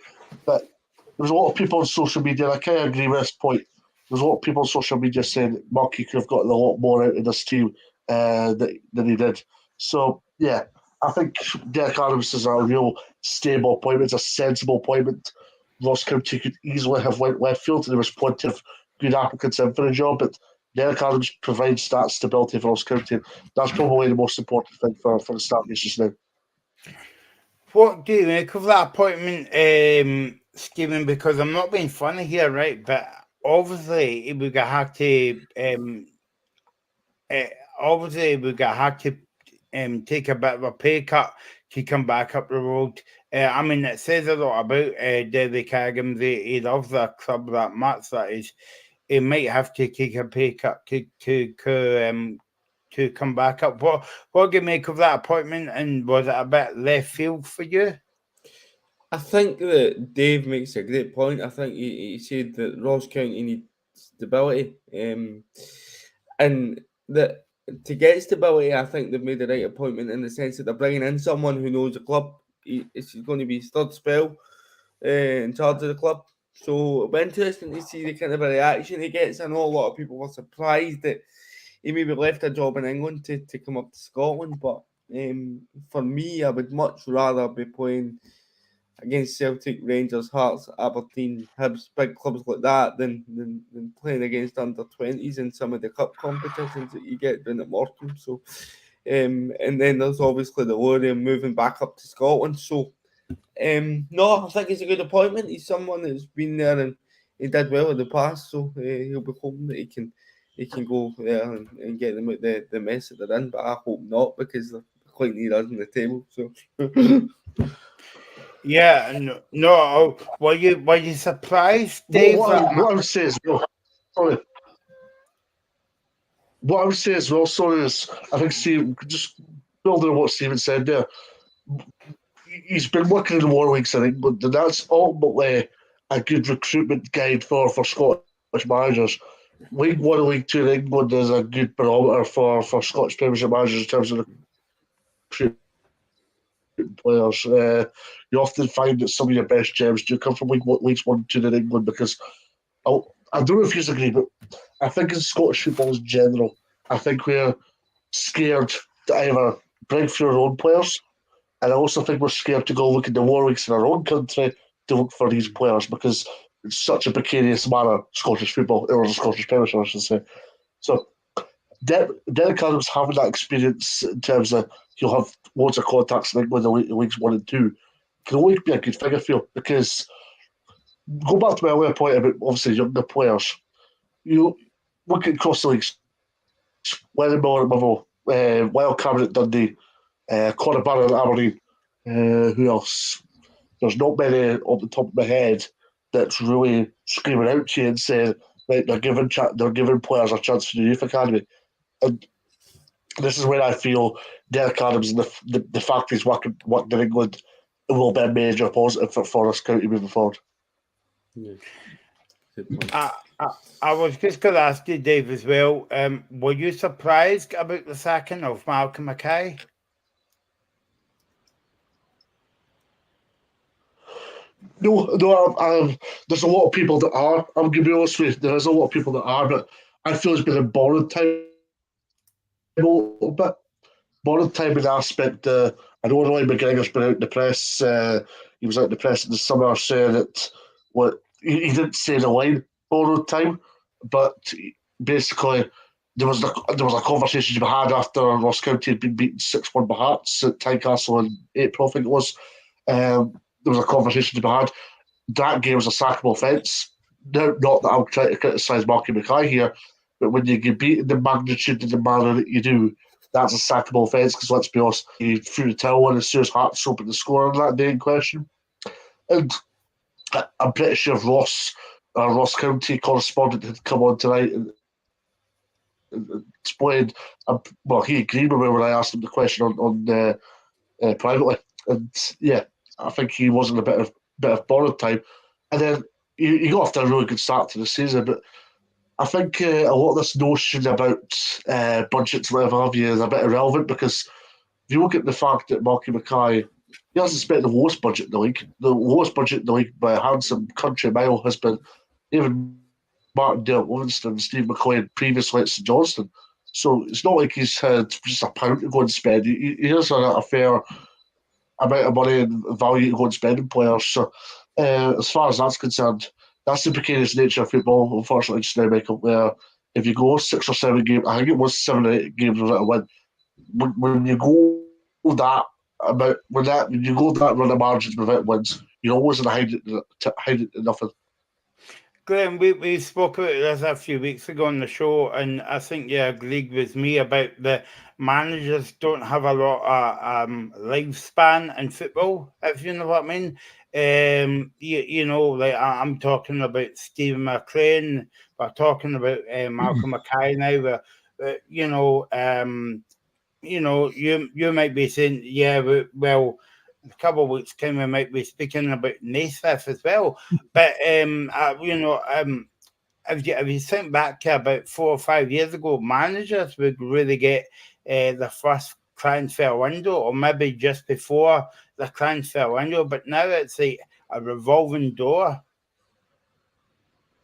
But there's a lot of people on social media, and I kind of agree with this point. There's a lot of people on social media saying that Marky could have gotten a lot more out of this team than he did. So, yeah, I think Derek Adams is a real stable appointment. It's a sensible appointment. Ross County could easily have went left field, and there was plenty of good applicants in for the job, but Derek Adams provides that stability for Ross County. That's probably the most important thing for the Start just now. What do you make of that appointment, Stephen? Because I'm not being funny here, right? But obviously, we're gonna have to take a bit of a pay cut to come back up the road. I mean, it says a lot about Derek Adams. He loves the club that much that he might have to take a pay cut to come back up. What do you make of that appointment, and was it a bit left field for you? I think that Dave makes a great point. I think he said that Ross County need stability, and that to get stability, I think they've made the right appointment in the sense that they're bringing in someone who knows the club. It's going to be his third spell in charge of the club. So it'll be interesting to see the kind of a reaction he gets. I know a lot of people were surprised that he maybe left a job in England to come up to Scotland, but for me, I would much rather be playing against Celtic, Rangers, Hearts, Aberdeen, Hibs, big clubs like that than playing against under-20s in some of the cup competitions that you get down at Morecambe. So, and then there's obviously the Lorient moving back up to Scotland. So, no, I think he's a good appointment. He's someone that's been there and he did well in the past. So he'll be hoping that he can go there and get them out the mess that they're in. But I hope not, because they're quite near us on the table. So. Yeah, no. Were you surprised, Dave? What I would say is, sorry. What I would say as well, sorry, is I think Steve, just building on what Stephen said there, he's been working in the War Leagues in England, and that's ultimately a good recruitment guide for Scottish managers. League 1 and League 2 in England is a good barometer for Scottish Premiership managers in terms of recruitment players. You often find that some of your best gems do come from Leagues 1 and 2 in England, because I don't know if you agree, but I think in Scottish football in general, I think we're scared to either bring through our own players, and I also think we're scared to go look at the War Leagues in our own country to look for these players, because it's such a precarious manner, Scottish football, or the Scottish Premiership, I should say. So Derek Adams having that experience in terms of he'll have loads of contacts in England in Leagues 1 and 2 can only be a good thing, I feel, because go back to my earlier point about obviously younger players. You look at across the leagues, Lennon Miller at Motherwell, Lyle Cameron at Dundee, Conor Barron at Aberdeen. Who else? There's not many off the top of my head that's really screaming out to you and saying, right, they're giving players a chance for the youth academy. And this is where I feel Derek Adams and the fact he's working in England will be a major positive for Forest County moving forward. Yeah. I was just going to ask you, Dave, as well. Were you surprised about the sacking of Malcolm Mackay? No, there's a lot of people that are. I'm going to be honest with you, there is a lot of people that are, but I feel it's been a borrowed time a little bit. Borrowed time in the aspect, I know Roy McGregor's been out in the press, he was out in the press in the summer saying that he didn't say the line, borrowed time, but basically there was a conversation to be had after Ross County had been beaten 6-1 by Hearts at Tynecastle in April, I think it was. There was a conversation to be had. That game was a sackable offence. Not that I'm trying to criticise Marky Mackay here, but when you get beaten the magnitude and the manner that you do, that's a sackable offence, because let's be honest, he threw the towel in as soon as Hearts opened the score on that day in question. And I'm pretty sure Ross County correspondent had come on tonight and explained, well, he agreed with me when I asked him the question on privately. And yeah, I think he was in a bit of bit of borrowed time, and then you got off to a really good start to the season. But I think a lot of this notion about budgets, whatever have you, is a bit irrelevant because if you look at the fact that Malky Mackay, he hasn't spent the lowest budget in the league. The lowest budget in the league by a handsome country mile has been even Martin Dale Livingston and Steve McLean previously at St Johnstone. So it's not like he's had just a pound to go and spend. He has a fair amount of money and value to go and spend in players. So as far as that's concerned, that's the precarious nature of football, unfortunately, just now, Michael, where if you go 6 or 7 games, I think it was 7 or 8 games without a win, when you go that when you go that run of margins without wins, you're always in a hide it nothing. Glenn, we spoke about this a few weeks ago on the show, and I think you agreed with me about the managers don't have a lot of lifespan in football, if you know what I mean. You know, like I'm talking about Stephen McLean, we're talking about Malcolm Mackay now. You might be saying, yeah, well, a couple of weeks' time we might be speaking about Naismith as well. But if you think back to about 4 or 5 years ago, managers would really get the first transfer window, or maybe just before the transfer window. But now it's like a revolving door.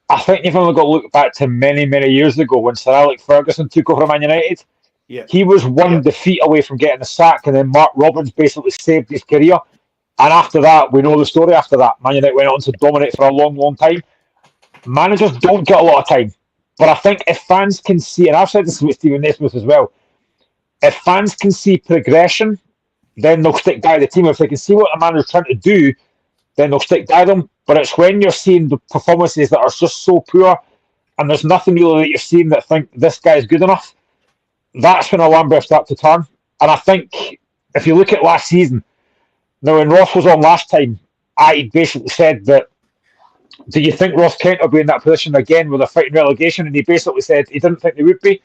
I think you've only got to look back to many, many years ago when Sir Alex Ferguson took over Man United. Yeah. He was one defeat away from getting the sack, and then Mark Robbins basically saved his career. And after that, we know the story after that. Man United went on to dominate for a long, long time. Managers don't get a lot of time. But I think if fans can see, and I've said this with Stephen Naismith as well, if fans can see progression, then they'll stick by the team. If they can see what the manager's trying to do, then they'll stick by them. But it's when you're seeing the performances that are just so poor and there's nothing really that you're seeing that think this guy's good enough, that's when alarm bells start to turn. And I think if you look at last season, now when Ross was on last time, I basically said that, do you think Ross Kent will be in that position again with a fighting relegation? And he basically said he didn't think they would be.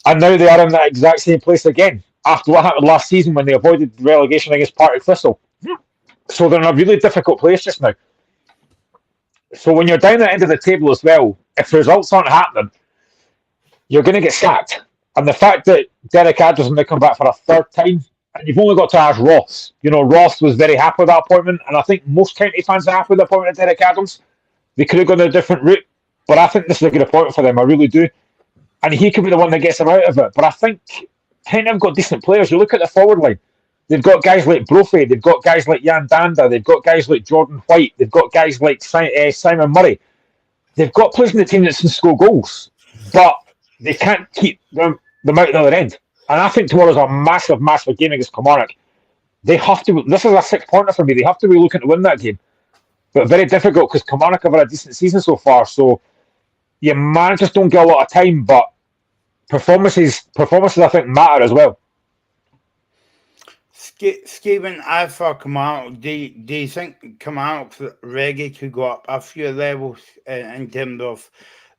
And now they are in that exact same place again after what happened last season when they avoided relegation against Partick Thistle. So they're in a really difficult place just now. So when you're down at the end of the table as well, if the results aren't happening, you're going to get sacked. And the fact that Derek Adams is going to come back for a third time, and you've only got to ask Ross. You know, Ross was very happy with that appointment, and I think most county fans are happy with the appointment of Derek Adams. They could have gone a different route, but I think this is a good appointment for them. I really do. And he could be the one that gets them out of it. But I think County have got decent players. You look at the forward line. They've got guys like Brophy. They've got guys like Jan Danda. They've got guys like Jordan White. They've got guys like Simon Murray. They've got players in the team that can score goals, but they can't keep them out the other end. And I think tomorrow's a massive, massive game against Kilmarnock. They have to. This is a 6-pointer for me. They have to be looking to win that game, but very difficult because Kilmarnock have had a decent season so far. So your managers don't get a lot of time, but performances I think matter as well. Stephen, as for Kilmarnock, do you think Kilmarnock's ready to go up a few levels in terms of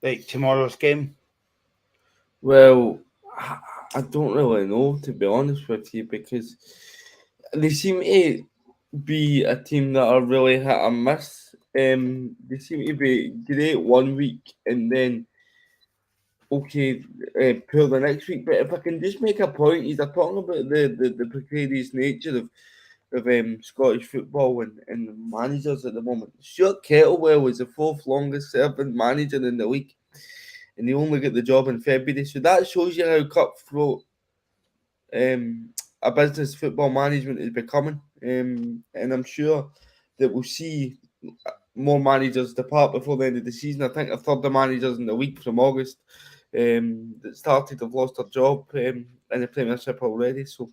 like tomorrow's game? Well, I don't really know, to be honest with you, because they seem to be a team that are really hit and miss. They seem to be great one week and then okay, poor the next week. But if I can just make a point, he's talking about the precarious nature of Scottish football and managers at the moment. Stuart Kettlewell was the 4th longest serving manager in the league, and he only got the job in February. So that shows you how cutthroat a business football management is becoming. And I'm sure that we'll see more managers depart before the end of the season. I think a third of managers in the week from August that started have lost their job in the Premiership already. So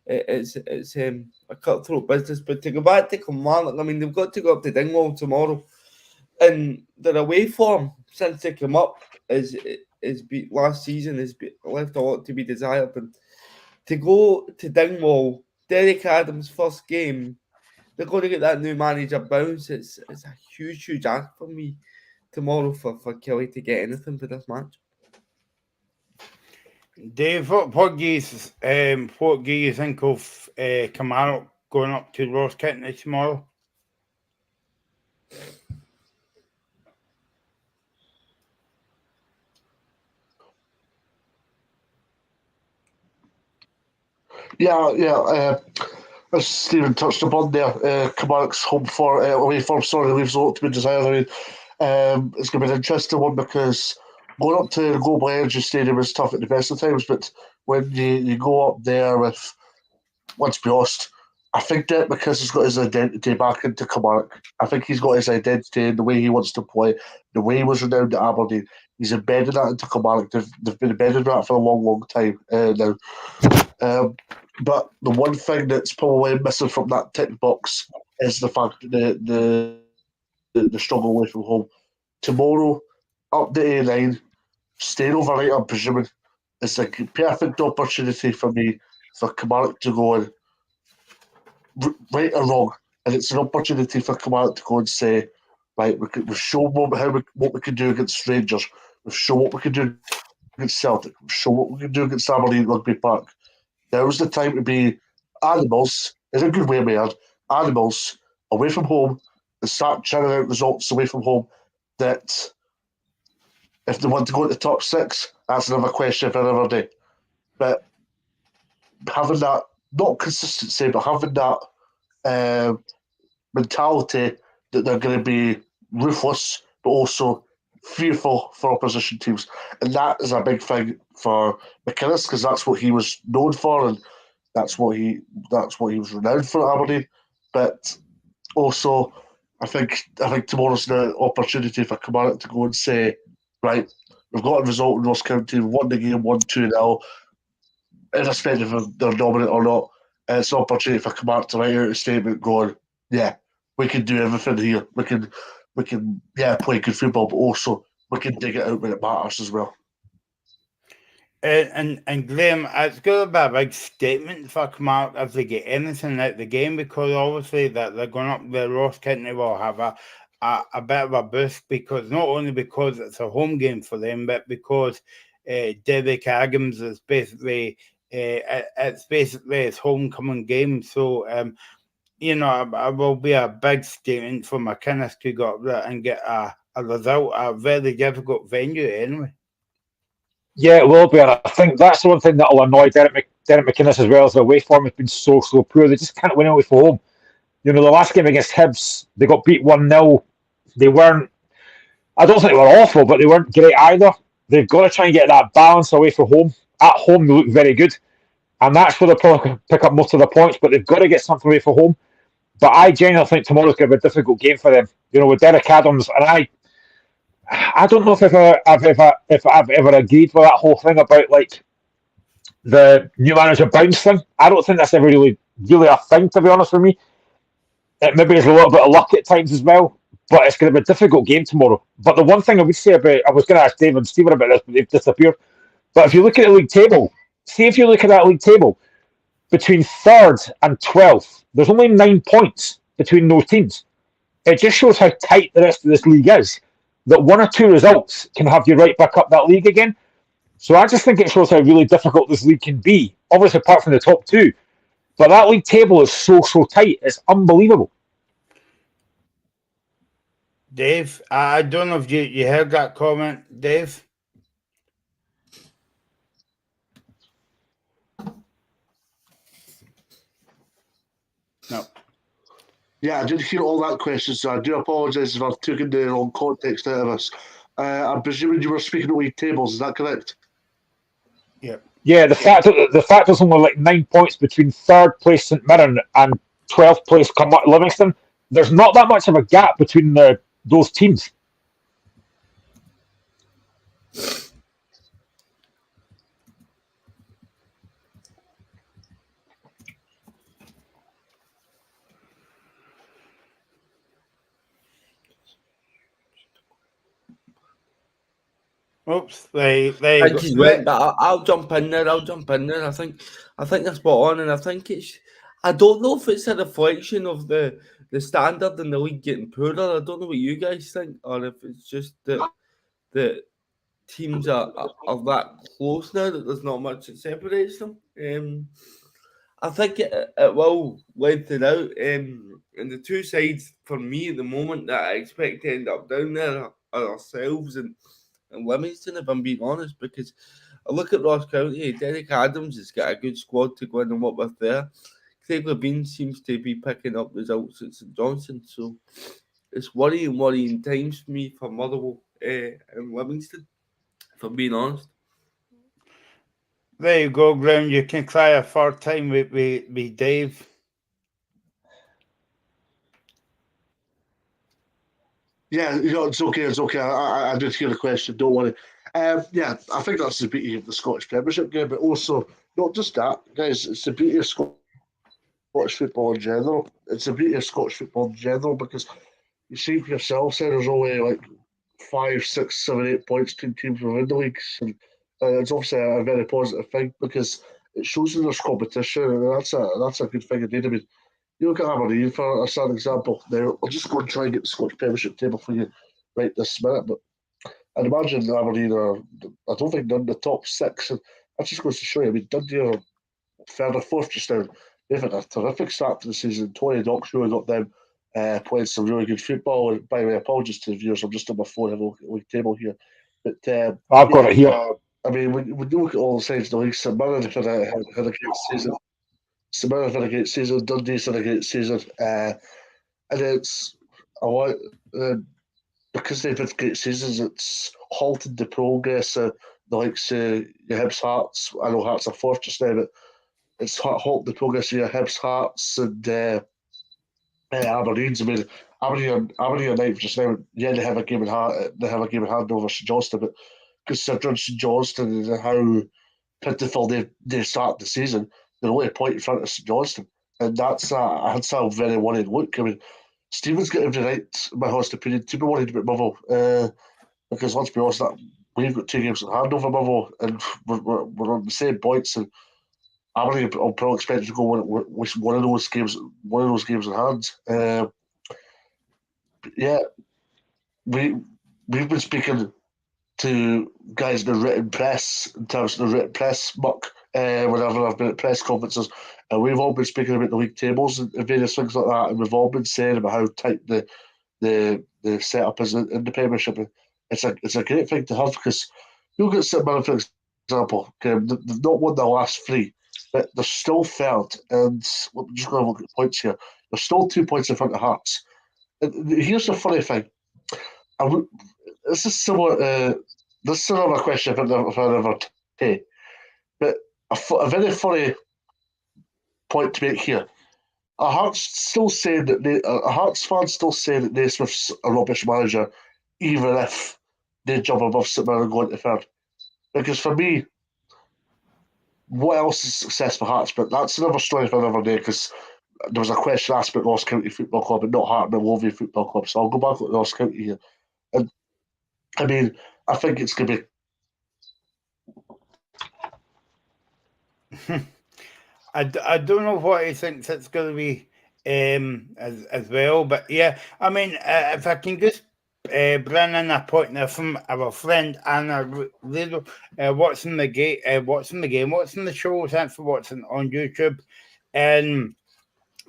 it's a cutthroat business. But to go back to Kilmarnock, I mean, they've got to go up to Dingwall tomorrow, and their away form since they came up last season has left a lot to be desired. And to go to Dingwall, Derek Adams' first game, they're going to get that new manager bounce. It's a huge ask for me tomorrow for Kelly to get anything for this match. Dave, what do you think of Kilmarnock going up to Ross County tomorrow? As Stephen touched upon there, Kilmarnock's away form, leaves a lot to be desired. I mean, it's going to be an interesting one because going up to the Global Energy Stadium is tough at the best of times, but when you go up there with, let's be honest, I think that because he's got his identity back into Kilmarnock, I think he's got his identity in the way he wants to play, the way he was renowned at Aberdeen. He's embedded that into Kilmarnock. They've been embedded that for a long, long time now. But the one thing that's probably missing from that tick box is the fact that the struggle away from home. Tomorrow, up the A9, staying overnight, I'm presuming, is a perfect opportunity for me for Kilmarnock to go and right or wrong, and it's an opportunity for Kilmarnock to go and say, right, we've shown what we can do against Rangers, we've shown what we can do against Celtic, we've shown what we can do against Aberdeen Rugby Park. Now's the time to be animals, in a good way, man, animals away from home and start churning out results away from home that if they want to go to the top six, that's another question for another day. But having that, not consistency, but having that mentality that they're going to be ruthless, but also fearful for opposition teams. And that is a big thing for McInnes because that's what he was known for and that's what he was renowned for at Aberdeen. But also, I think tomorrow's the opportunity for Kilmarnock to go and say, right, we've got a result in Ross County, we've won the game 1-2-0, irrespective of they're dominant or not. It's an opportunity for Kilmarnock to write out a statement going, yeah, we can do everything here. We can play good football, but also we can dig it out when it matters as well. And Graham, it's going to be a big statement for Kilmarnock if they get anything out of the game because obviously that they're going up the Ross County will have a bit of a boost because not only because it's a home game for them, but because Derek Adams is basically it's basically his homecoming game. So it will be a big statement for McInnes to go up there and get a result, a very difficult venue anyway. Yeah, it will be, and I think that's the one thing that will annoy Derek McInnes as well. Is the away form has been so poor. They just can't win away from home. The last game against Hibs, they got beat 1-0. They weren't. I don't think they were awful, but they weren't great either. They've got to try and get that balance away from home. At home, they look very good, and that's where they'll probably pick up most of the points. But they've got to get something away from home. But I genuinely think tomorrow's going to be a difficult game for them. With Derek Adams, and I don't know if I've ever agreed with that whole thing about like the new manager bounce thing. I don't think that's ever really a thing, to be honest with me. It maybe is a little bit of luck at times as well, but it's going to be a difficult game tomorrow. But the one thing I would say about, I was going to ask Dave and Stephen about this, but they've disappeared. But if you look at the league table, between 3rd and 12th, there's only 9 points between those teams. It just shows how tight the rest of this league is, that 1 or 2 results can have you right back up that league again. So I just think it shows how really difficult this league can be, obviously apart from the top 2. But that league table is so tight. It's unbelievable. Dave, I don't know if you heard that comment, Dave. No. Yeah, I didn't hear all that question, so I do apologise if I've taken the wrong context out of us. I'm presuming you were speaking of league tables, is that correct? Yep. Yeah, the fact there's only like 9 points between 3rd place St Mirren and 12th place Livingston. There's not that much of a gap between those teams. Oops, they I think he's went, but I'll jump in there. I think that's spot on, and I think it's. I don't know if it's a reflection of the standard in the league getting poorer. I don't know what you guys think, or if it's just that the teams are that close now that there's not much that separates them. I think it will lengthen out. And the two sides for me at the moment that I expect to end up down there are ourselves and Livingston, if I'm being honest, because I look at Ross County, Derek Adams has got a good squad to go in and work with there. Craig Levein seems to be picking up results at St Johnstone, so it's worrying times for me for Motherwell and Livingston, if I'm being honest. There you go, Graham. You can try a third time with Dave. Yeah, it's okay. It's okay. I did hear the question. Don't worry. Yeah, I think that's the beauty of the Scottish Premiership game, but also not just that, guys. It's the beauty of Scottish football in general. It's the beauty of Scottish football in general because you see for yourself, say there's only like 5, 6, 7, 8 points between teams within the leagues, and it's obviously a very positive thing because it shows that there's competition, and that's a good thing indeed. I mean, you look at Aberdeen for a certain example. Now, I'll just go and try and get the Scottish Premiership table for you right this minute, but I'd imagine Aberdeen are, I don't think they're in the top 6, and that just goes to show you. I mean, Dundee are third or fourth just now. They've had a terrific start to the season. Tony Dock's really got them playing some really good football. And by the way, apologies to the viewers, I'm just on my phone, have a look table here. But I've got it here. I mean, when you look at all the sides of the league, St Mirren had a great season. St Mirren had a great season. Dundee's had a great season. And it's a lot, because they've had great seasons, it's halted the progress of the likes of your Hibs Hearts. I know Hearts are fourth just now, but it's halted the progress of your Hibs Hearts and Aberdeen's. I mean, Aberdeen are ninth just now. Yeah, they have a game in hand. They have a game in hand over St Johnstone, but considering St Johnstone and how pitiful they start the season, they're only a point in front of St Johnstone, and that's a very worrying look. I mean, Stephen's got every right, in my honest opinion, to be worried about Motherwell, because let's be honest, that we've got 2 games in hand over Motherwell, and we're on the same points, and Aberdeen are probably expected to go with one of those games in hand. Yeah, we've been speaking to guys in the written press, in terms of the written press muck, whenever I've been at press conferences, and we've all been speaking about the league tables and various things like that, and we've all been saying about how tight the setup is in the Premiership. It's a great thing to have because you look at St Mirren, for example, they've not won the last 3, but they're still third, and we're just going to look at the points here. They're still 2 points in front of Hearts. And here's the funny thing. This is similar. This is another question I've ever take, but a very funny point to make here. A Hearts fans still say that Naismith's a rubbish manager, even if they jump above St Mirren and go into third. Because for me, what else is success for Hearts? But that's another story for another day. Because there was a question asked about Ross County Football Club and not Heart and Lothian Football Club. So I'll go back to Ross County here. And I mean, I think it's going to be. I don't know what he thinks it's going to be as well, but yeah, I mean, if I can just bring in a point there from our friend Anna Riddle, what's in the game, what's in the show, thanks for watching on YouTube, and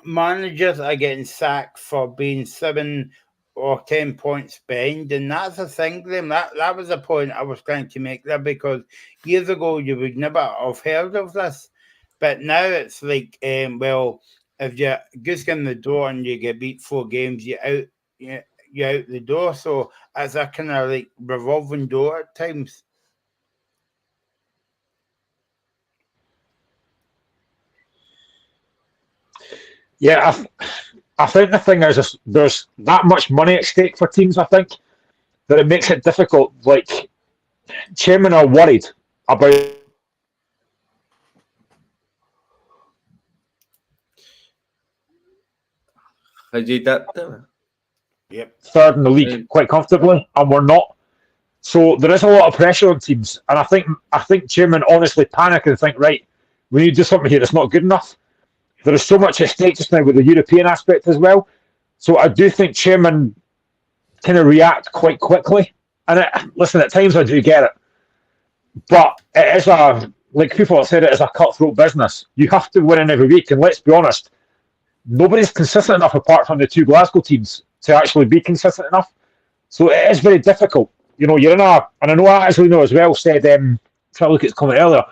managers are getting sacked for being 7 or 10 points behind, and that's a thing, Graham. That was a point I was trying to make there, because years ago you would never have heard of this, but now it's like, well, if you're just in the door and you get beat 4 games, you're out the door. So it's a kind of like revolving door at times. Yeah, I think the thing is there's that much money at stake for teams, I think, that it makes it difficult. Like, chairmen are worried about Yep. third in the league quite comfortably, and we're not. So there is a lot of pressure on teams, and I think chairmen honestly panic and think, right, we need to do something here. It's not good enough. There is so much at stake just now with the European aspect as well. So I do think chairmen kind of react quite quickly. And listen, at times I do get it, but it is like people have said, it is a cutthroat business. You have to win in every week, and let's be honest, nobody's consistent enough apart from the two Glasgow teams to actually be consistent enough. So it is very difficult. You're in a, and I know Azzolino as well said, trying to look at his comment earlier,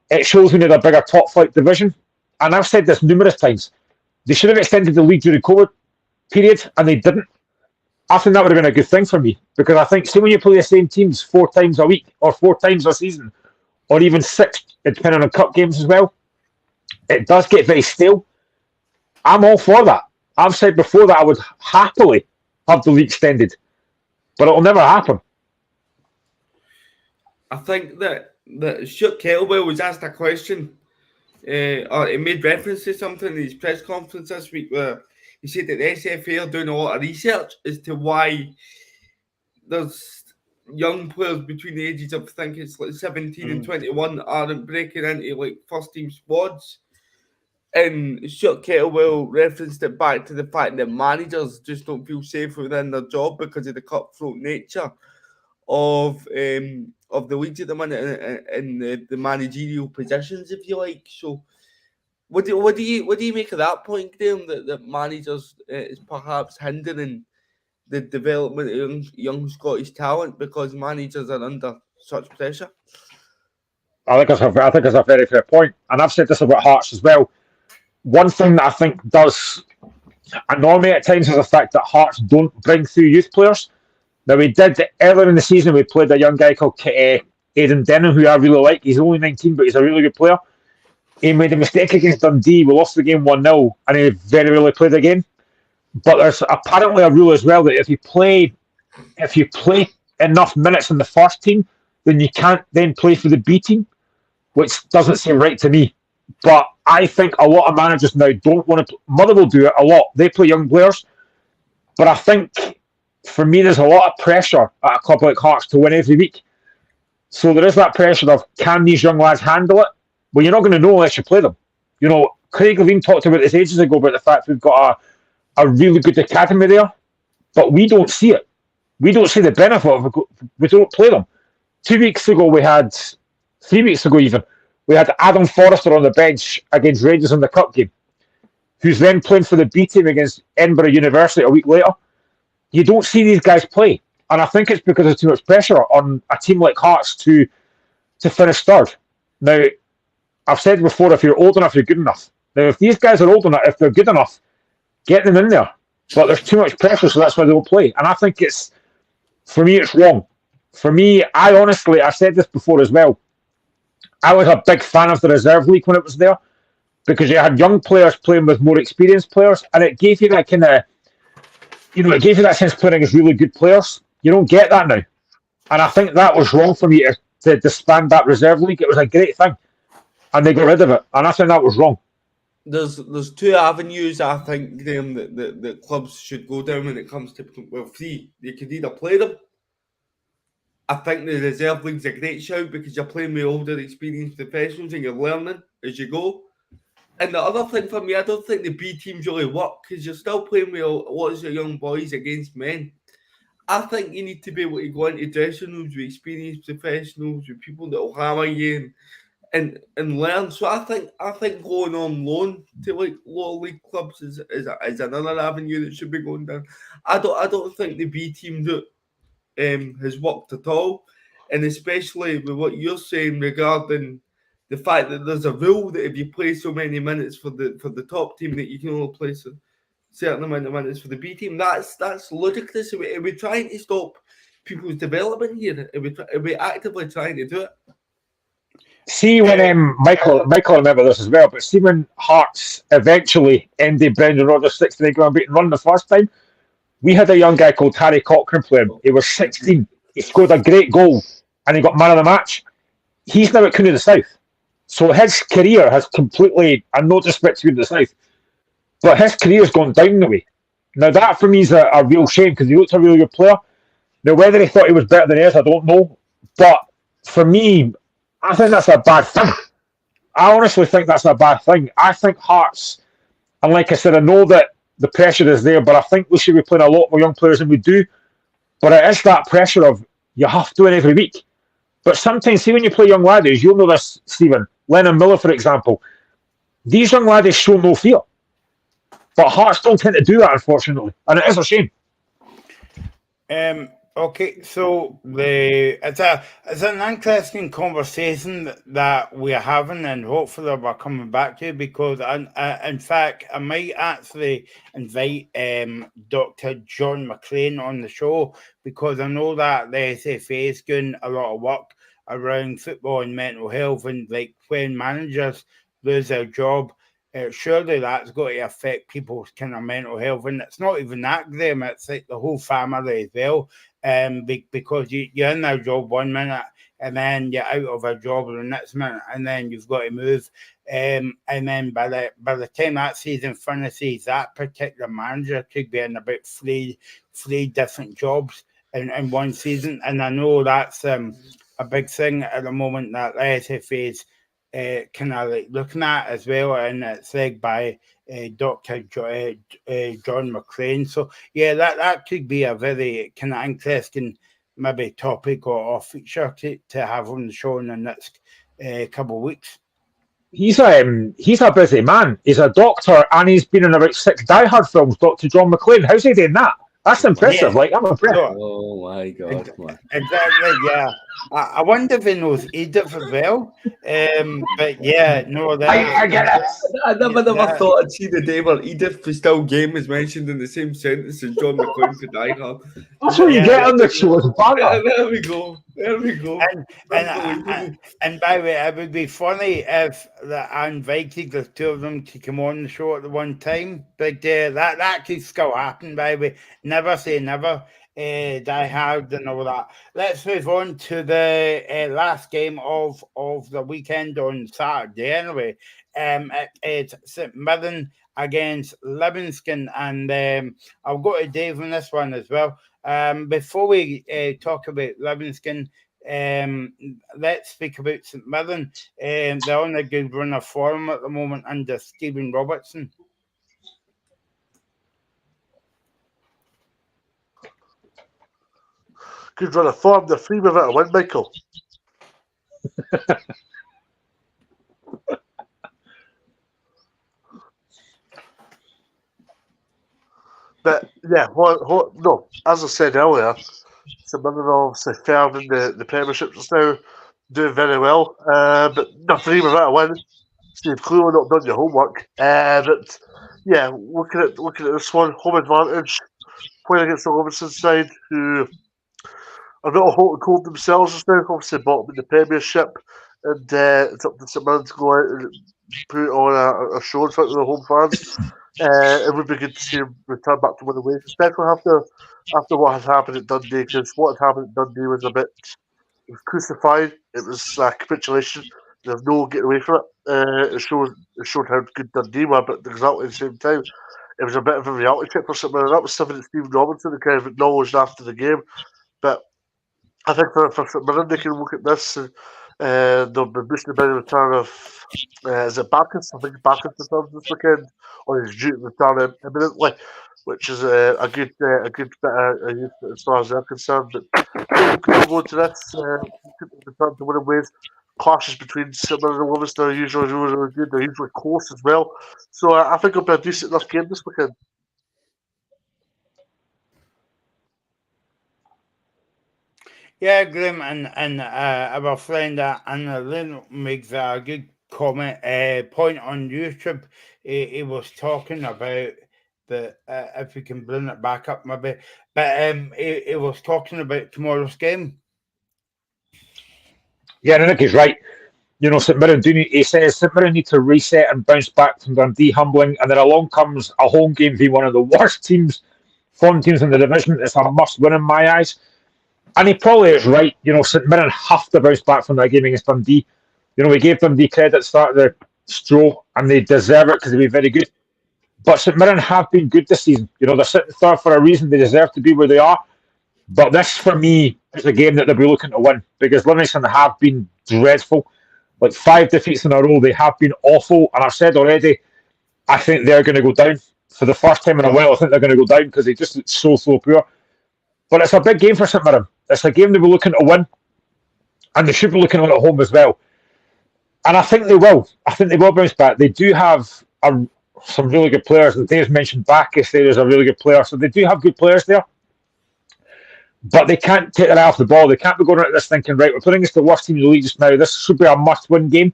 it shows we need a bigger top flight division. And I've said this numerous times. They should have extended the league during the COVID period, and they didn't. I think that would have been a good thing for me, because I think, see, when you play the same teams 4 times a week or 4 times a season, or even 6, depending on cup games as well, it does get very stale. I'm all for that. I've said before that I would happily have the league extended, but it'll never happen. I think that Stuart Kettlewell was asked a question, or he made reference to something in his press conference this week, where he said that the SFA are doing a lot of research as to why there's young players between the ages of, I think it's like 17 and 21 aren't breaking into like first team squads. And Stuart Kettlewell referenced it back to the fact that managers just don't feel safe within their job because of the cutthroat nature of the leagues at the minute and the managerial positions, if you like. So, what do you make of that point, Graham? That managers is perhaps hindering the development of young Scottish talent because managers are under such pressure? I think it's a very fair point, and I've said this about Hearts as well. One thing that I think does annoy me at times is the fact that Hearts don't bring through youth players. Now, we did earlier in the season, we played a young guy called Aidan Denham, who I really like. He's only 19, but he's a really good player. He made a mistake against Dundee. We lost the game 1-0, and he very rarely played again. But there's apparently a rule as well that if you play enough minutes in the first team, then you can't then play for the B team, which doesn't seem right to me. But I think a lot of managers now don't want to. Motherwell do it a lot. They play young players. But I think, for me, there's a lot of pressure at a club like Hearts to win every week. So there is that pressure of, can these young lads handle it? Well, you're not going to know unless you play them. Craig Levine talked about this ages ago about the fact we've got a really good academy there, but we don't see it. We don't see the benefit of it. We don't play them. 3 weeks ago, 3 weeks ago even, we had Adam Forrester on the bench against Rangers in the Cup game, who's then playing for the B team against Edinburgh University a week later. You don't see these guys play. And I think it's because there's too much pressure on a team like Hearts to finish third. Now, I've said before, if you're old enough, you're good enough. Now, if these guys are old enough, if they're good enough, get them in there. But there's too much pressure, so that's why they won't play. And I think for me, it's wrong. For me, I said this before as well, I was a big fan of the reserve league when it was there, because you had young players playing with more experienced players, and it gave you that kind of, it gave you that sense of playing against really good players. You don't get that now. And I think that was wrong for me to disband that reserve league. It was a great thing, and they got rid of it, and I think that was wrong. There's 2 avenues, I think, Graham, that clubs should go down when it comes to, well, 3. You could either play them. I think the reserve league's a great shout because you're playing with older, experienced professionals and you're learning as you go. And the other thing for me, I don't think the B teams really work because you're still playing with lots of young boys against men. I think you need to be able to go into dressing rooms with experienced professionals, with people that will hammer you and learn. So I think going on loan to like lower league clubs is another avenue that should be going down. I don't think the B team route has worked at all, and especially with what you're saying regarding the fact that there's a rule that if you play so many minutes for the top team that you can only play a certain amount of minutes for the B team. That's ludicrous. Are we trying to stop people's development here? Are we actively trying to do it? See, when Michael remember this as well, but see when Hearts eventually ended Brendan Rodgers' 69 goal unbeaten run the first time, we had a young guy called Harry Cochrane playing. He was 16. He scored a great goal and he got man of the match. He's now at Cooney of the South. So his career has completely, and no disrespect to Cooney of the South, but his career's gone down the way. Now that for me is a real shame because he looked a really good player. Now whether he thought he was better than he is, I don't know. But for me, I think that's a bad thing. I honestly think that's a bad thing. I think Hearts, and like I said, I know that the pressure is there, but I think we should be playing a lot more young players than we do. But it is that pressure of you have to win every week. But sometimes, see, when you play young laddies, you'll know this, Stephen. Lennon Miller, for example. These young laddies show no fear. But Hearts don't tend to do that, unfortunately. And it is a shame. Okay, so it's an interesting conversation that we're having, and hopefully we're coming back to, because in fact I might actually invite Dr. John McLean on the show, because I know that the SFA is doing a lot of work around football and mental health, and like when managers lose their job, surely that's got to affect people's kind of mental health, and it's not even that grim, it's like the whole family as well. Because you're in a job 1 minute and then you're out of a job the next minute, and then you've got to move. And then by the time that season finishes, that particular manager could be in about three different jobs in one season. And I know that's a big thing at the moment that the SFA is kind of like looking at as well, and it's led by Dr. John McLean. So yeah, that could be a very kind of interesting maybe topic or feature to have on the show in the next couple of weeks. He's a busy man. He's a doctor, and he's been in about 6 Die Hard films. Dr. John McLean. How's he doing that? That's impressive. Yeah. Like, I'm impressed. Oh my God! Exactly. Yeah. I wonder if he knows Edith as well. But yeah, no, that I get it. I never thought I'd see the day where Edith Fistel Game is mentioned in the same sentence as John McLean for Die Hard. That's what you get on the show. It's banter. There we go. And by the way, it would be funny if I invited the two of them to come on the show at the one time. But that could still happen, by the way. Never say never. Die Hard and all that. Let's move on to the last game of the weekend on Saturday. Anyway, it's St Mirren against Livingston, and I'll go to Dave on this one as well. Before we talk about Livingston, let's speak about St Mirren. They're on a good run of form at the moment under Stephen Robertson. Good run of form. They're 3 without a win, Michael. But yeah, no. As I said earlier, St Mirren obviously failed in the Premiership just now, doing very well. But they're 3 without a win. So you've clearly not done your homework. But yeah, looking at this one, home advantage, playing against the Livingston side, who are not hot and cold themselves just now, obviously bottom in the Premiership, and it's up to St Mirren to go out and put on a show in front of the home fans. It would be good to see him return back to winning ways, especially after what has happened at Dundee, because what had happened at Dundee was it was crucified, it was a capitulation, there's no getting away from it. It showed how good Dundee were, but exactly at the same time, it was a bit of a reality check for St Mirren. That was something that Stephen Robinson kind of acknowledged after the game, but I think for St Mirren, they can look at this and they'll be boosted by the return of is it Bacchus? I think Bacchus returns this weekend, or is due to return imminently, which is a good bit of youth as far as they're concerned. But we'll go to this return to winning ways. Clashes between St Mirren and Livingston are usually really good. They're usually close as well. So I think it'll be a decent enough game this weekend. Yeah, Graham, and our friend Anna Lynn makes a good comment point on YouTube. He was talking about the if we can bring it back up maybe, but he was talking about tomorrow's game. Yeah, I think he's right. You know, St Mirren he says St Mirren need to reset and bounce back from Dundee humbling, and then along comes a home game v one of the worst form teams in the division. It's a must win in my eyes. And he probably is right. You know, St Mirren have to bounce back from that game against Dundee. You know, we gave Dundee credit at the start of the straw, and they deserve it because they've been very good. But St Mirren have been good this season. You know, they're sitting third for a reason. They deserve to be where they are. But this, for me, is a game that they'll be looking to win, because Livingston have been dreadful. Like 5 defeats in a row, they have been awful. And I've said already, I think they're going to go down. For the first time in a while, I think they're going to go down because they just look so poor. But it's a big game for St Mirren. It's a game they were looking to win. and they should be looking on at home as well. And I think they will. I think they will bounce back. They do have some really good players. And Dave's mentioned Bacchus there is a really good player. So they do have good players there. But they can't take their eye off the ball. They can't be going into this thinking, right, we're putting against the worst team in the league just now. This should be a must-win game.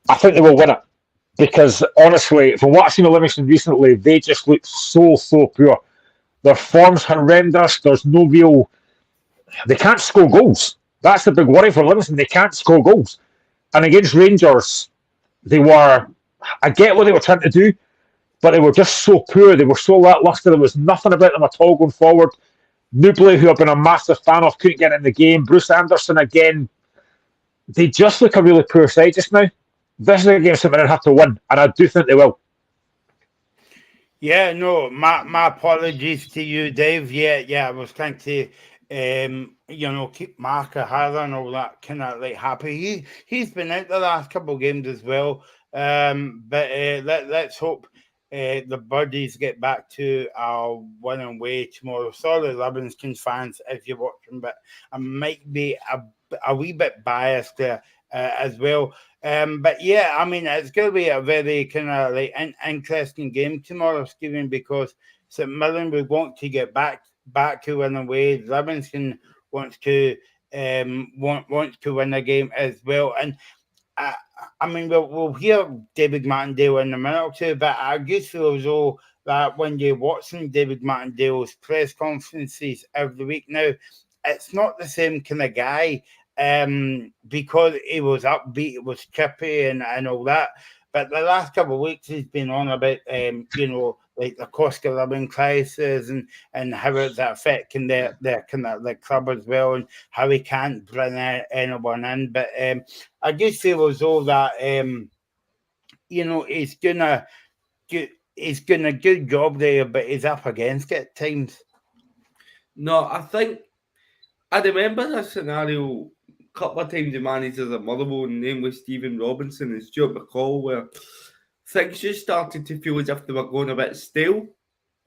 I think they will win it. Because, honestly, from what I've seen of Livingston recently, they just look so poor. Their form's horrendous. There's no real... They can't score goals. That's the big worry for Livingston. They can't score goals. And against Rangers, they were... I get what they were trying to do, but they were just so poor. They were so lackluster. There was nothing about them at all going forward. Newbley, who I've been a massive fan of, couldn't get in the game. Bruce Anderson, again, they just look a really poor side just now. This is a game St Mirren have to win, and I do think they will. Yeah, no, my apologies to you, Dave. Yeah, I was trying to, keep Mark O'Hara and all that kind of like happy. He's been out the last couple of games as well. But let's hope the Birdies get back to our winning way tomorrow. Sorry, Livingston fans, if you're watching, but I might be a wee bit biased there as well. But yeah, I mean, it's going to be a very kind of like interesting game tomorrow, Stephen, because St Mirren would want to get back to winning ways. Livingston wants to wants to win the game as well, and I mean, we'll hear David Martindale in a minute or two, but I just feel as though that when you're watching David Martindale's press conferences every week now, it's not the same kind of guy. Because he was upbeat, it was chippy and all that. But the last couple of weeks he's been on about like the cost of living crisis and how it's affecting their kind of like club as well, and how he can't bring anyone in. But I just feel as though that he's doing a good job there, but he's up against it at times. No, I remember a scenario a couple of times the managers at Motherwell, namely Stephen Robinson and Stuart McCall, where things just started to feel as if they were going a bit stale.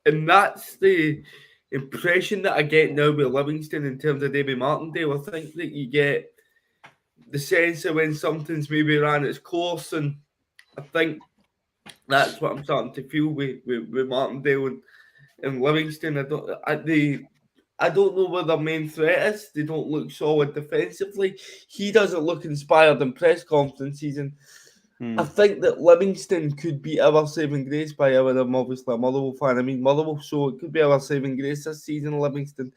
And that's the impression that I get now with Livingston in terms of David Martindale. I think that you get the sense of when something's maybe ran its course, and I think that's what I'm starting to feel with Martindale and Livingston. I don't know what their main threat is. They don't look solid defensively. He doesn't look inspired in press conferences. And I think that Livingston could be our saving grace by our, I'm obviously a Motherwell fan. I mean, Motherwell, so it could be our saving grace this season, Livingston.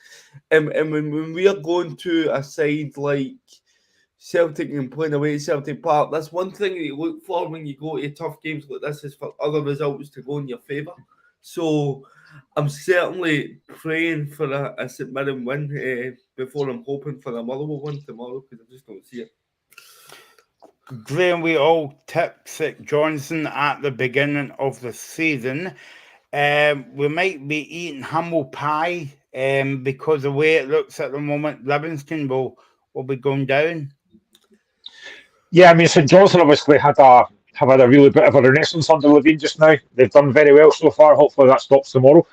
And when we are going to a side like Celtic and playing away at Celtic Park, that's one thing that you look for when you go to tough games like this, is for other results to go in your favour. So I'm certainly praying for a St Mirren win before I'm hoping for a Motherwell win tomorrow, because I just don't see it. Graham, we all tipped St Johnstone at the beginning of the season. We might be eating humble pie because the way it looks at the moment, Livingston will be going down. Yeah, I mean, St Johnstone obviously have had a really bit of a renaissance under Levine just now. They've done very well so far. Hopefully that stops tomorrow.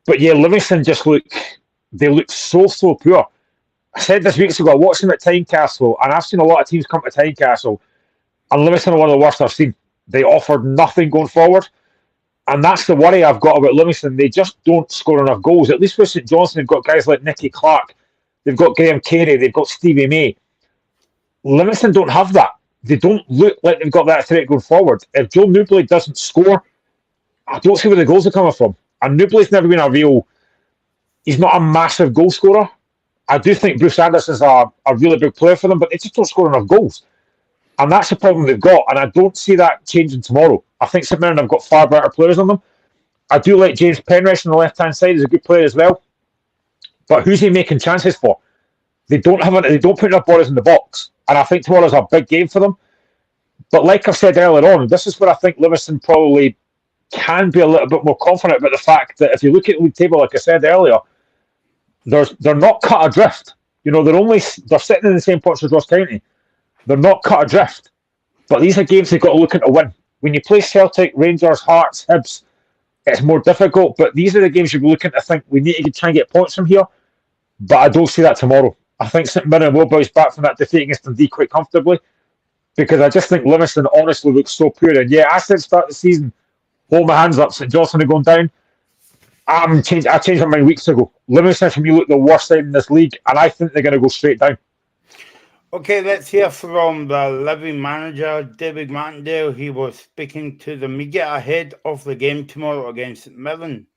But yeah, Livingston just look so poor. I said this weeks ago, I watched them at Tynecastle, and I've seen a lot of teams come to Tynecastle, and Livingston are one of the worst I've seen. They offered nothing going forward, and that's the worry I've got about Livingston. They just don't score enough goals. At least with St Johnstone, they've got guys like Nicky Clark, they've got Graham Carey, they've got Stevie May. Livingston don't have that. They don't look like they've got that threat going forward. If Joe Newbley doesn't score, I don't see where the goals are coming from. And Newbley's never been he's not a massive goal scorer. I do think Bruce Anderson's a really big player for them, but they just don't score enough goals. And that's the problem they've got, and I don't see that changing tomorrow. I think St Mirren have got far better players than them. I do like James Penrish on the left-hand side. He's a good player as well. But who's he making chances for? They don't put enough bodies in the box. And I think tomorrow's a big game for them. But like I've said earlier on, this is where I think Livingston probably can be a little bit more confident about the fact that if you look at the league table, like I said earlier, they're not cut adrift. They're sitting in the same points as Ross County. They're not cut adrift. But these are games they've got to look at to win. When you play Celtic, Rangers, Hearts, Hibs, it's more difficult. But these are the games you'll be looking to think we need to try and get points from here. But I don't see that tomorrow. I think St Mirren will bounce back from that defeat against Dundee quite comfortably, because I just think Livingston honestly looks so poor. And yeah, I said start the season, hold my hands up, St Johnstone are going down. I changed my mind weeks ago. Livingston for me look the worst side in this league, and I think they're going to go straight down. Okay, let's hear from the living manager, David Martindale. He was speaking to the media ahead of the game tomorrow against St Mirren.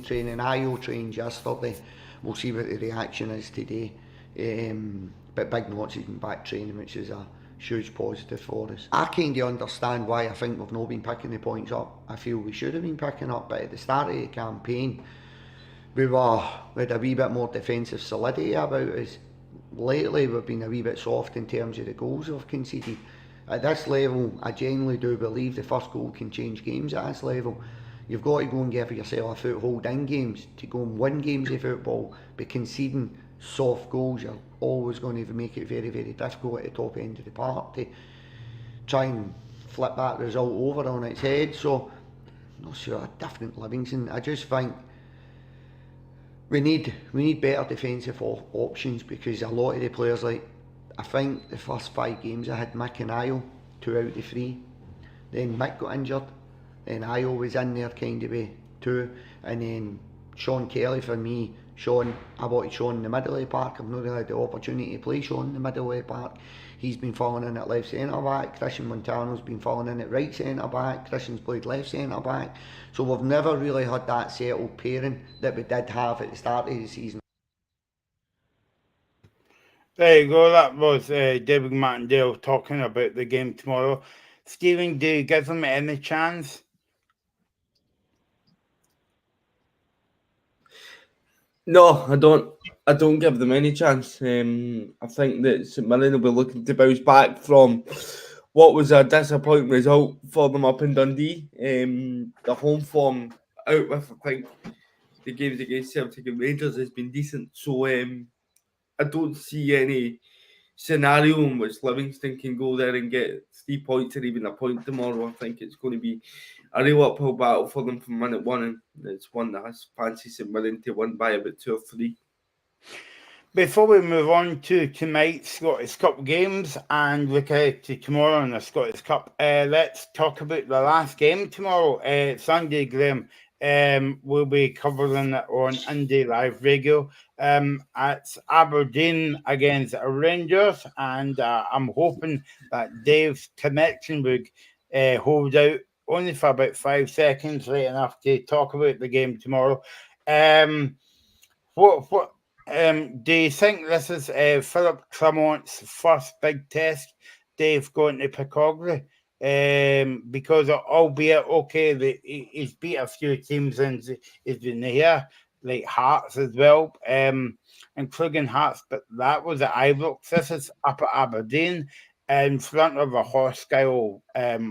Training, IO trained yesterday. We'll see what the reaction is today. But Big Knots has been back training, which is a huge positive for us. I kind of understand why I think we've not been picking the points up. I feel we should have been picking up, but at the start of the campaign, we had a wee bit more defensive solidity about us. Lately, we've been a wee bit soft in terms of the goals we've conceded. At this level, I genuinely do believe the first goal can change games at this level. You've got to go and give yourself a foothold in games to go and win games of football, but conceding soft goals, you're always going to make it very, very difficult at the top end of the park to try and flip that result over on its head. So, I'm not sure, a different Livingston. I just think we need better defensive options, because a lot of the players, like, I think the first 5 games I had Mick and Ayo, 2 out of the 3. Then Mick got injured, then Ayo was in there kind of way 2, and then Sean Kelly for me. I wanted Sean in the middle of the park. I've not really had the opportunity to play Sean in the middle of the park. He's been falling in at left centre back. Christian Montano's been falling in at right centre back. Christian's played left centre back. So we've never really had that settled pairing that we did have at the start of the season. There you go. That was David Martindale talking about the game tomorrow. Stephen, do you give them any chance? No, I don't. I don't give them any chance. I think that St Mirren will be looking to bounce back from what was a disappointing result for them up in Dundee. The home form out with, I think, the games against Celtic and Rangers has been decent. So I don't see any scenario in which Livingston can go there and get 3 points or even a point tomorrow. I think it's going to be a real uphill battle for them from minute one, and it's one that has fancy St Mirren to win by about 2 or 3. Before we move on to tonight's Scottish Cup games and look ahead to tomorrow in the Scottish Cup, let's talk about the last game tomorrow. Sunday, Graham. We'll be covering it on IndyLive Radio. It's Aberdeen against Rangers, and I'm hoping that Dave's connection will hold out only for about 5 seconds, right enough to talk about the game tomorrow. Do you think this is Philip Clamont's first big test, Dave, going to Piccoglie? Because albeit okay, he's beat a few teams and he's been here, like Hearts as well, including Hearts, but that was at Ibrox. This is up at Aberdeen in front of a hostile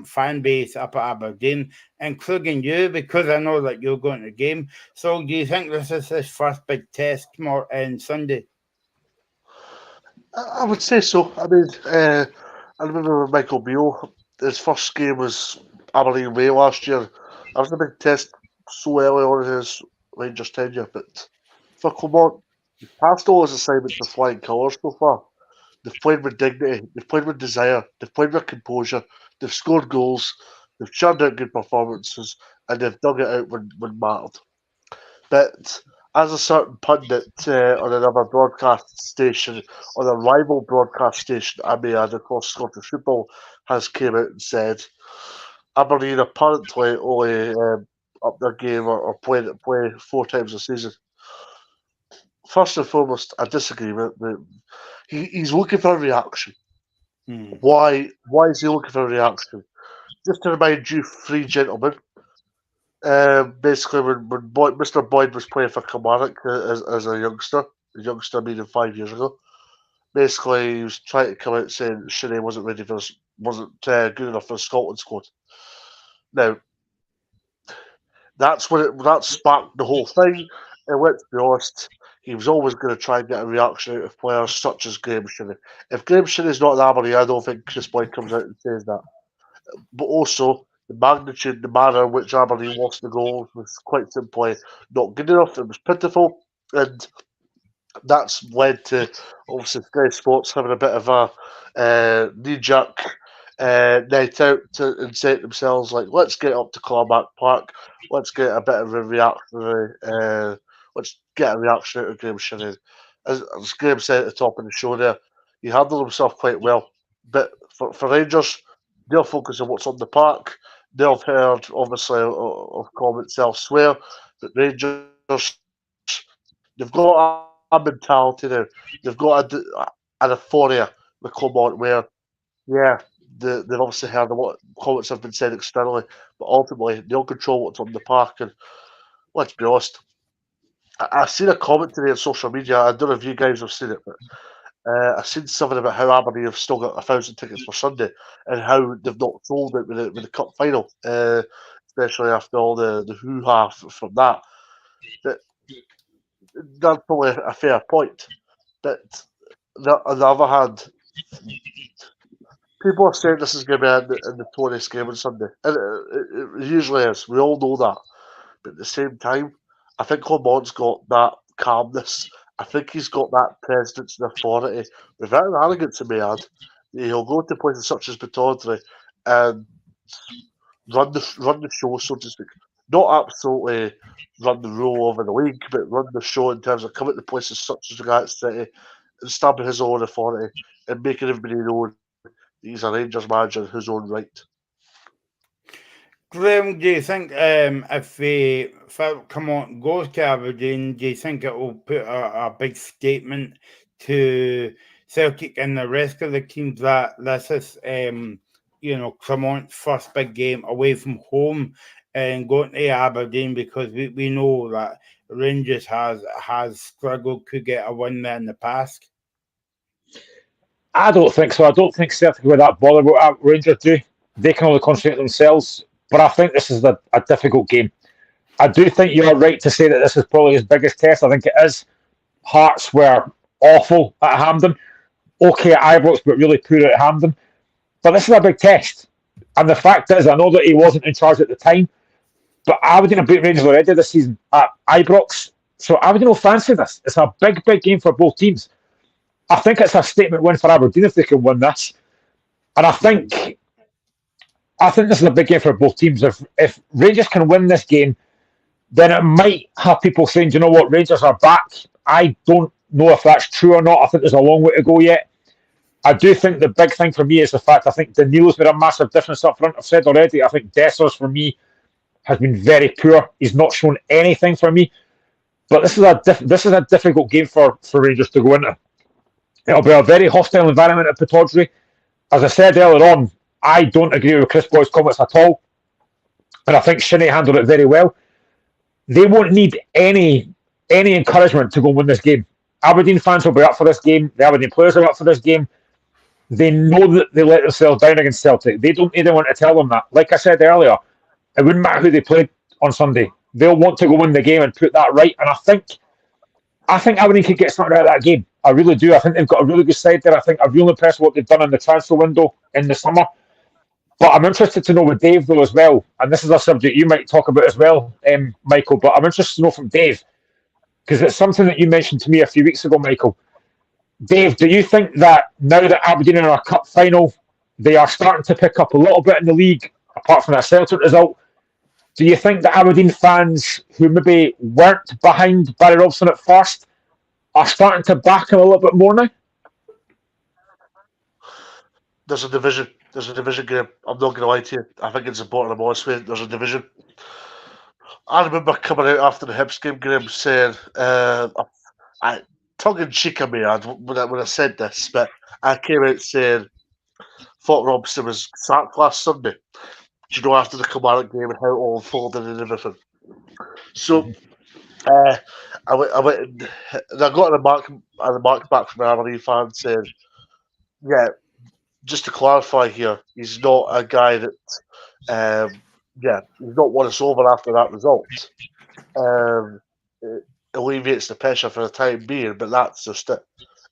fan base up at Aberdeen, including you, because I know that you're going to the game. So do you think this is his first big test tomorrow on Sunday? I would say so. I mean, I remember with Michael Beale, his first game was Aberdeen away last year. That was a big test so early on in his Rangers tenure, but for Clement, he's passed all his assignments with flying colours so far. They've played with dignity, they've played with desire, they've played with composure, they've scored goals, they've churned out good performances, and they've dug it out when mattered. But as a certain pundit on another broadcast station, on a rival broadcast station, I may add, of course, Scottish Football, has came out and said Aberdeen apparently only up their game or play 4 times a season. First and foremost, I disagree with him. He's looking for a reaction. Why is he looking for a reaction? Just to remind you, 3 gentlemen, basically when Mr. Boyd was playing for Kilmarnock as a youngster meaning 5 years ago, basically he was trying to come out saying Shinnie wasn't good enough for the Scotland squad. Now, that sparked the whole thing, and let's be honest, he was always going to try and get a reaction out of players such as Graham Shinnie. If Graham Shinnie's not at Aberdeen, I don't think Chris Boyd comes out and says that. But also, the magnitude, the manner in which Aberdeen lost the goals was quite simply not good enough. It was pitiful, and that's led to obviously Sky Sports having a bit of a knee-jerk night out and set themselves like, let's get up to Claremont Park, let's get a bit of a reactionary, let's get a reaction out of Graham Shinnie. As Graham said at the top of the show there, he handled himself quite well. But for Rangers, they'll focus on what's on the park. They'll have heard, obviously, of comments elsewhere, but Rangers, they've got a mentality now. They've got an euphoria with Claremont where, yeah, they've obviously heard a lot of comments have been said externally, but ultimately they'll control what's on the park. And let's be honest, I've seen a comment today on social media. I don't know if you guys have seen it, but I've seen something about how Aberdeen have still got 1,000 tickets for Sunday and how they've not sold it with the cup final, especially after all the hoo-ha from that. But that's probably a fair point. But on the other hand, people are saying this is going to be in the Tories game on Sunday. And it usually is. We all know that. But at the same time, I think Clamont's got that calmness. I think he's got that presence and authority, without arrogance, he may add. He'll go to places such as Batordry and run the show, so to speak. Not absolutely run the rule over the league, but run the show in terms of coming to places such as Regatta City and stamping his own authority and making everybody know he's a Rangers manager in his own right. Graham, do you think if Claremont goes to Aberdeen, do you think it will put a big statement to Celtic and the rest of the teams that this is, Claremont's first big game away from home and going to Aberdeen, because we know that Rangers has struggled to get a win there in the past? I don't think so. I don't think Celtic were that bothered what Rangers do. They can only concentrate on themselves. But I think this is a difficult game. I do think you're right to say that this is probably his biggest test. I think it is. Hearts were awful at Hampden. Okay at Ibrox, but really poor at Hampden. But this is a big test. And the fact is, I know that he wasn't in charge at the time, but Aberdeen have beaten Rangers already this season at Ibrox. So Aberdeen will fancy this. It's a big, big game for both teams. I think it's a statement win for Aberdeen if they can win this. And I think this is a big game for both teams. If Rangers can win this game, then it might have people saying, do you know what, Rangers are back. I don't know if that's true or not. I think there's a long way to go yet. I do think the big thing for me is the fact I think Danilo's made a massive difference up front. I've said already, I think Dessers for me has been very poor. He's not shown anything for me. But this is a difficult game for Rangers to go into. It'll be a very hostile environment at Pittodrie. As I said earlier on, I don't agree with Chris Boyd's comments at all. And I think Shinnie handled it very well. They won't need any encouragement to go and win this game. Aberdeen fans will be up for this game. The Aberdeen players are up for this game. They know that they let themselves down against Celtic. They don't need anyone to tell them that. Like I said earlier, it wouldn't matter who they played on Sunday. They'll want to go win the game and put that right. And I think Aberdeen could get something out of that game. I really do. I think they've got a really good side there. I think I'm really impressed with what they've done in the transfer window in the summer. But I'm interested to know with Dave, though, as well. And this is a subject you might talk about as well, Michael. But I'm interested to know from Dave, because it's something that you mentioned to me a few weeks ago, Michael. Dave, do you think that now that Aberdeen are in our cup final, they are starting to pick up a little bit in the league, apart from that Celtic result? Do you think that Aberdeen fans who maybe weren't behind Barry Robson at first are starting to back him a little bit more now? There's a division. There's a division game. I'm not going to lie to you. I think it's important. I'm honest with you. There's a division. I remember coming out after the Hibs game, Graham, saying, tongue-in-cheek I may add when I said this, but I came out saying, thought Robson was sacked last Sunday. Do you know, after the Kilmarnock game and how it all unfolded and everything. So, I went and I got a remark back from an Aberdeen fan saying, yeah, just to clarify here, he's not a guy that, he's not won us over after that result. It alleviates the pressure for the time being, but that's just it.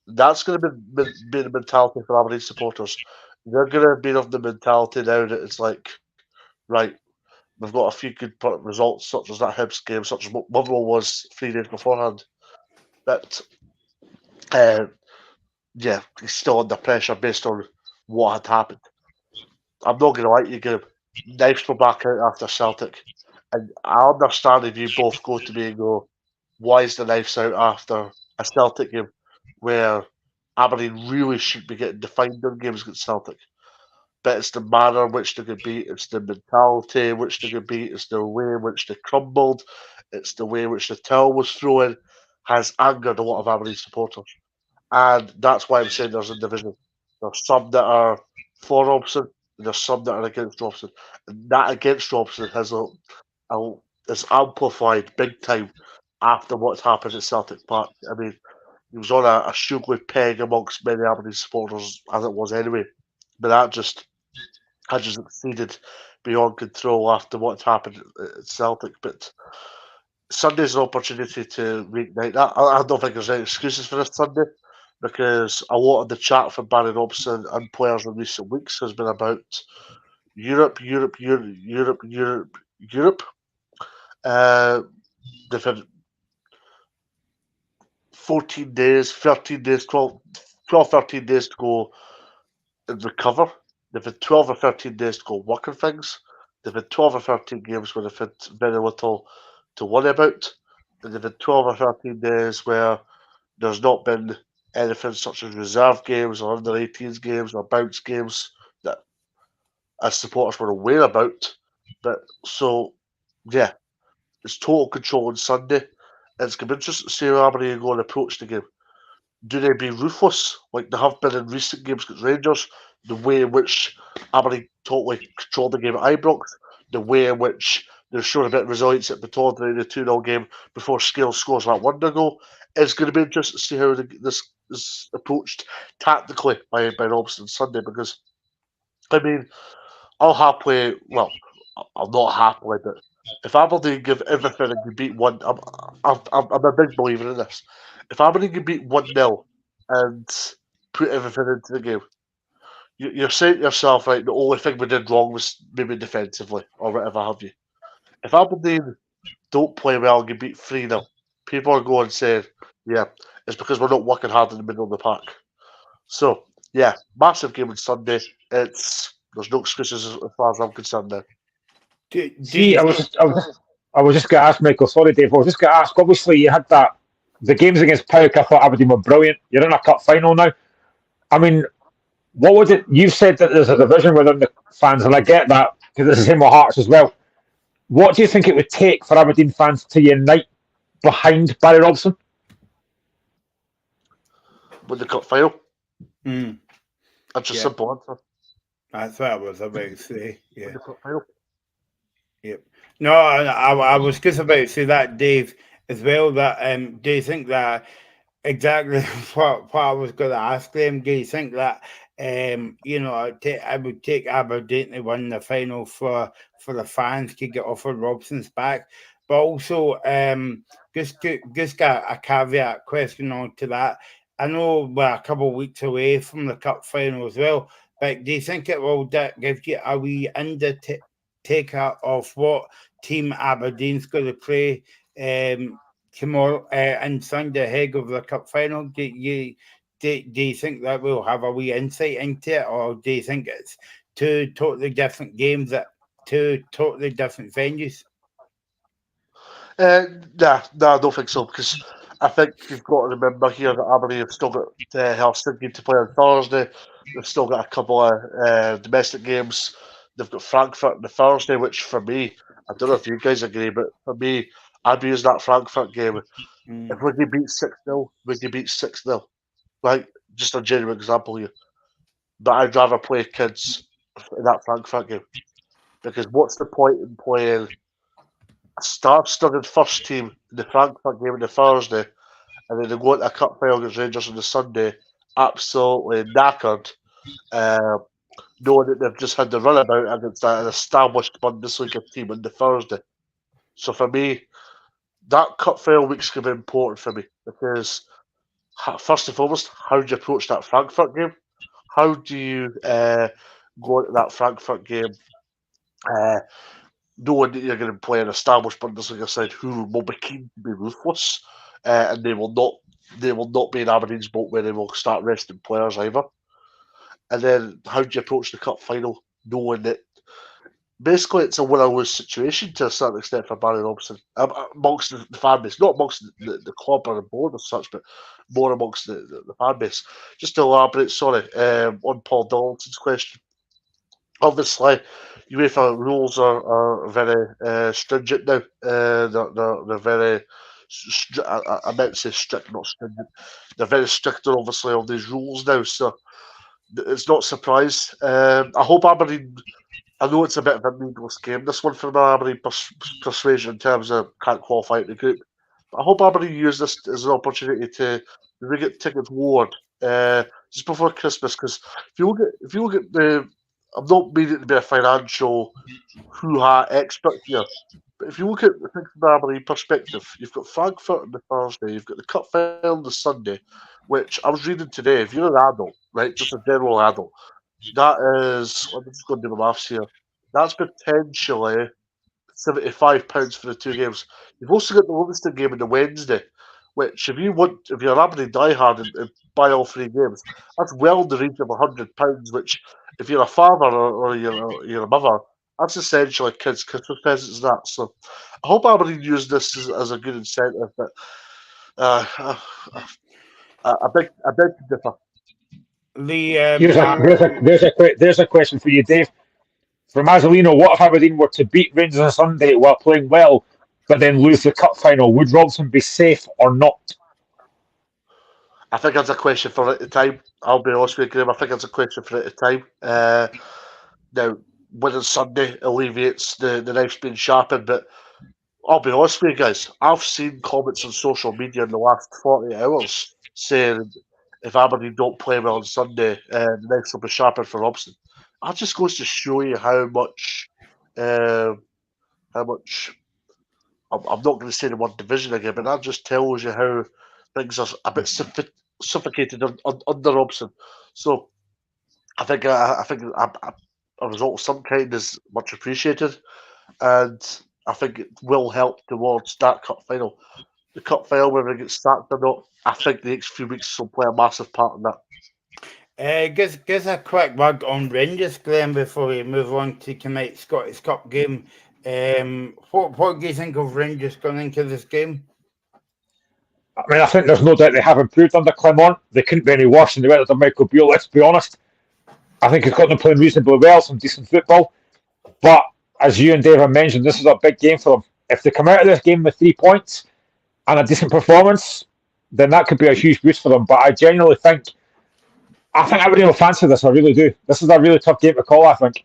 That's going to be the mentality for Aberdeen supporters. They're going to be of the mentality now that it's like, right, we've got a few good results, such as that Hibs game, such as Motherwell was 3 days beforehand. But yeah, he's still under pressure based on what had happened. I'm not going to lie to you, Graham. Knives were back out after Celtic. And I understand if you both go to me and go, why is the Knives out after a Celtic game where Aberdeen really should be getting defined in games against Celtic? But it's the manner in which they get beat, it's the mentality in which they get beat, it's the way in which they crumbled, it's the way in which the towel was thrown, has angered a lot of Aberdeen supporters. And that's why I'm saying there's a division. There's some that are for Robson, and there's some that are against Robson. And that against Robson is amplified big time after what's happened at Celtic Park. I mean, he was on a sugary peg amongst many Aberdeen supporters, as it was anyway. But that just exceeded beyond control after what's happened at Celtic. But Sunday's an opportunity to reignite that. I don't think there's any excuses for this Sunday because a lot of the chat from Barry Robson and players in recent weeks has been about Europe. They've had 14 days, 13 days, 12, 13 days to go and recover. They've had 12 or 13 days to go work on things. They've had 12 or 13 games where they've had very little to worry about. And they've had 12 or 13 days where there's not been anything such as reserve games or under 18s games or bounce games that as supporters were aware about. But so, yeah, it's total control on Sunday. It's going to be interesting to see how Aberdeen are going to approach the game. Do they be ruthless like they have been in recent games against Rangers? The way in which Aberdeen totally controlled the game at Ibrox, the way in which they're showing a bit of resilience at Baton in the 2-0 game before Scales scores that wonder goal. It's going to be interesting to see how this is approached tactically by Robson Sunday because, I mean, I'll happily, well, I'll not happily, but if Aberdeen give everything and you beat one, I'm a big believer in this. If Aberdeen can beat 1-0 and put everything into the game, you're saying to yourself, right, the only thing we did wrong was maybe defensively or whatever have you. If Aberdeen don't play well and get beat 3-0, people are going saying, yeah, it's because we're not working hard in the middle of the park. So, yeah, massive game on Sunday. There's no excuses as far as I'm concerned now. See, I was just going to ask Michael. Sorry, Dave. I was just going to ask. Obviously, you had the games against Pauk. I thought Aberdeen were brilliant. You're in a cup final now. I mean, what would it? You've said that there's a division within the fans, and I get that because it's the same with Hearts as well. What do you think it would take for Aberdeen fans to unite behind Barry Robson? With the cup final. That's a Yeah. simple answer. That's what I was about to say. Yeah. With the cup final. Yep. No, I was just about to say that, Dave, as well. That do you think that exactly what I was going to ask them? Do you think that I would take Aberdeen to win the final for the fans to get offered Robson's back, but also just got a caveat question on to that. I know we're a couple of weeks away from the cup final as well, but do you think it will give you a wee indicator of what team Aberdeen's going to play tomorrow and Sunday ahead of the cup final? Do you think that we'll have a wee insight into it, or do you think it's two totally different games at two totally different venues? Nah, I don't think so because I think you've got to remember here that Aberdeen have still got Helsinki to play on Thursday. They've still got a couple of domestic games. They've got Frankfurt on the Thursday, which for me, I don't know if you guys agree, but for me, I'd be using that Frankfurt game. If we could beat 6-0, we could beat 6-0. Like, just a genuine example here. But I'd rather play kids in that Frankfurt game. Because what's the point in playing a star-studded first team in the Frankfurt game on the Thursday, and then they go into a cup final against Rangers on the Sunday, absolutely knackered, knowing that they've just had the runabout against an established Bundesliga team on the Thursday. So for me, that cup final week's going to be important for me because, first and foremost, how do you approach that Frankfurt game? How do you go into that Frankfurt game Knowing that you're going to play an established Bundesliga side who will be keen to be ruthless, and they will not be in Aberdeen's boat where they will start resting players either. And then how do you approach the cup final, knowing that basically it's a win-or-lose situation to a certain extent for Barry Robson, amongst the fan base, not amongst the club or the board as such, but more amongst the fan base. Just to elaborate, on Paul Donaldson's question. Obviously, UEFA rules are very stringent now. They're very, I meant to say strict, not stringent. They're very strict, obviously, on these rules now. So it's not a surprise. I hope Aberdeen. I know it's a bit of a meaningless game, this one, for my Aberdeen persuasion in terms of can't qualify in the group. But I hope Aberdeen use this as an opportunity to maybe get tickets ward just before Christmas. Because if you look at the, I'm not meaning it to be a financial hoo-ha expert here, but if you look at the thing from the Aberdeen perspective, you've got Frankfurt on the Thursday, you've got the Cup final on the Sunday, which I was reading today. If you're an adult, right, just a general adult, that is, I'm just going to do the maths here. That's potentially £75 for the two games. You've also got the Livingston game on the Wednesday, which if you're an Aberdeen diehard and buy all three games, that's well in the range of £100. Which, if you're a father or you're a mother, that's essentially kids' Christmas presents and that. So, I hope Aberdeen use this as a good incentive. But I beg to differ. There's a question for you, Dave. From Mazzolino, what if Aberdeen were to beat Rangers on Sunday while playing well, but then lose the cup final? Would Robson be safe or not? I think that's a question for at the time. I'll be honest with you, Graham. I think that's a question for at the time. Now, winning Sunday alleviates the knife being sharpened, but I'll be honest with you guys. I've seen comments on social media in the last 40 hours saying if Aberdeen don't play well on Sunday, the knife will be sharpened for Robson. That just goes to show you how much. I'm not going to say the word division again, but that just tells you how things are a bit suffocated under Robson. So I think a result of some kind is much appreciated, and I think it will help towards that cup final. The cup final, whether it gets sacked or not, I think the next few weeks will play a massive part in that. Give a quick word on Rangers, Glenn, before we move on to tonight's Scottish Cup game. What do you think of Rangers going into this game? I mean, I think there's no doubt they have improved under Clement. They couldn't be any worse than they were under Michael Beale, let's be honest. I think he's got them playing reasonably well, some decent football. But as you and Dave have mentioned, this is a big game for them. If they come out of this game with 3 points and a decent performance, then that could be a huge boost for them. But I genuinely think Aberdeen will fancy this. I really do. This is a really tough game to call, I think.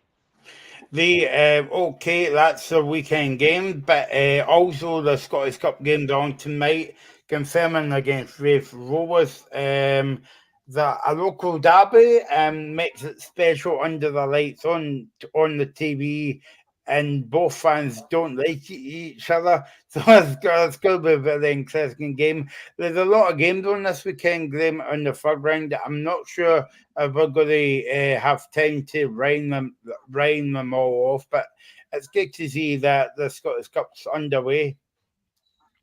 That's a weekend game, but also the Scottish Cup game's on tonight, confirming against Raith Rovers. That a local derby makes it special under the lights on the TV, and both fans don't like each other, so it's going to be a very interesting game. There's a lot of games on this weekend, Graham, on the third round. I'm not sure if we're going to have time to round them all off, but it's good to see that the Scottish Cup's underway.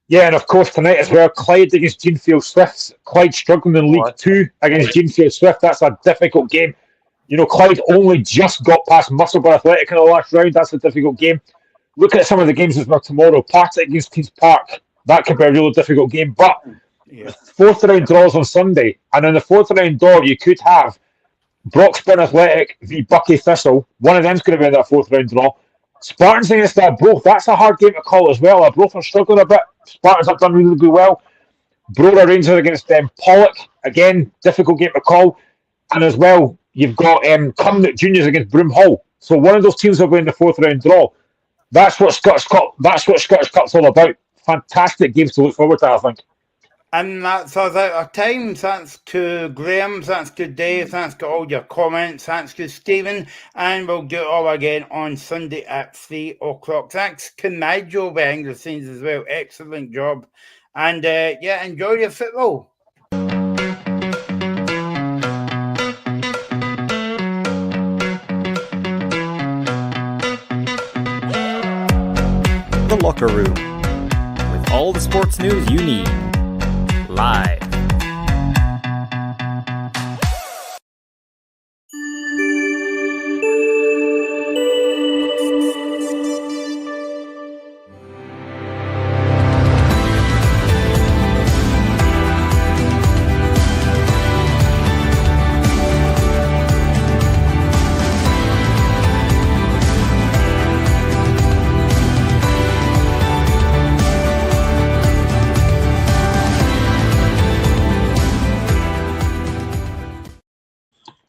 Yeah, and of course tonight as well, Clyde against Jeanfield Swift. Clyde struggling in League 2 against Jeanfield Swift. That's a difficult game. You know, Clyde only just got past Musselburgh Athletic in the last round. That's a difficult game. Look at some of the games as well tomorrow. Partick against Queen's Park. That could be a really difficult game. But fourth round draws on Sunday. And in the fourth round draw, you could have Broxburn Athletic v Buckie Thistle. One of them's going to be in that fourth round draw. Spartans against Arbroath. That's a hard game to call as well. Arbroath are struggling a bit. Spartans have done really well. Brora Rangers against Pollock. Again, difficult game to call. And as well, you've got Cumnock Juniors against Broomhall. So one of those teams will be in the fourth round draw. That's what Scottish Cup's all about. Fantastic games to look forward to, I think. And that's us out of time. Thanks to Graham, thanks to Dave, thanks to all your comments, thanks to Stephen, and we'll do it all again on Sunday at 3 o'clock. Thanks to Nigel behind the scenes as well. Excellent job. And enjoy your football. the Locker Room, with all the sports news you need. Live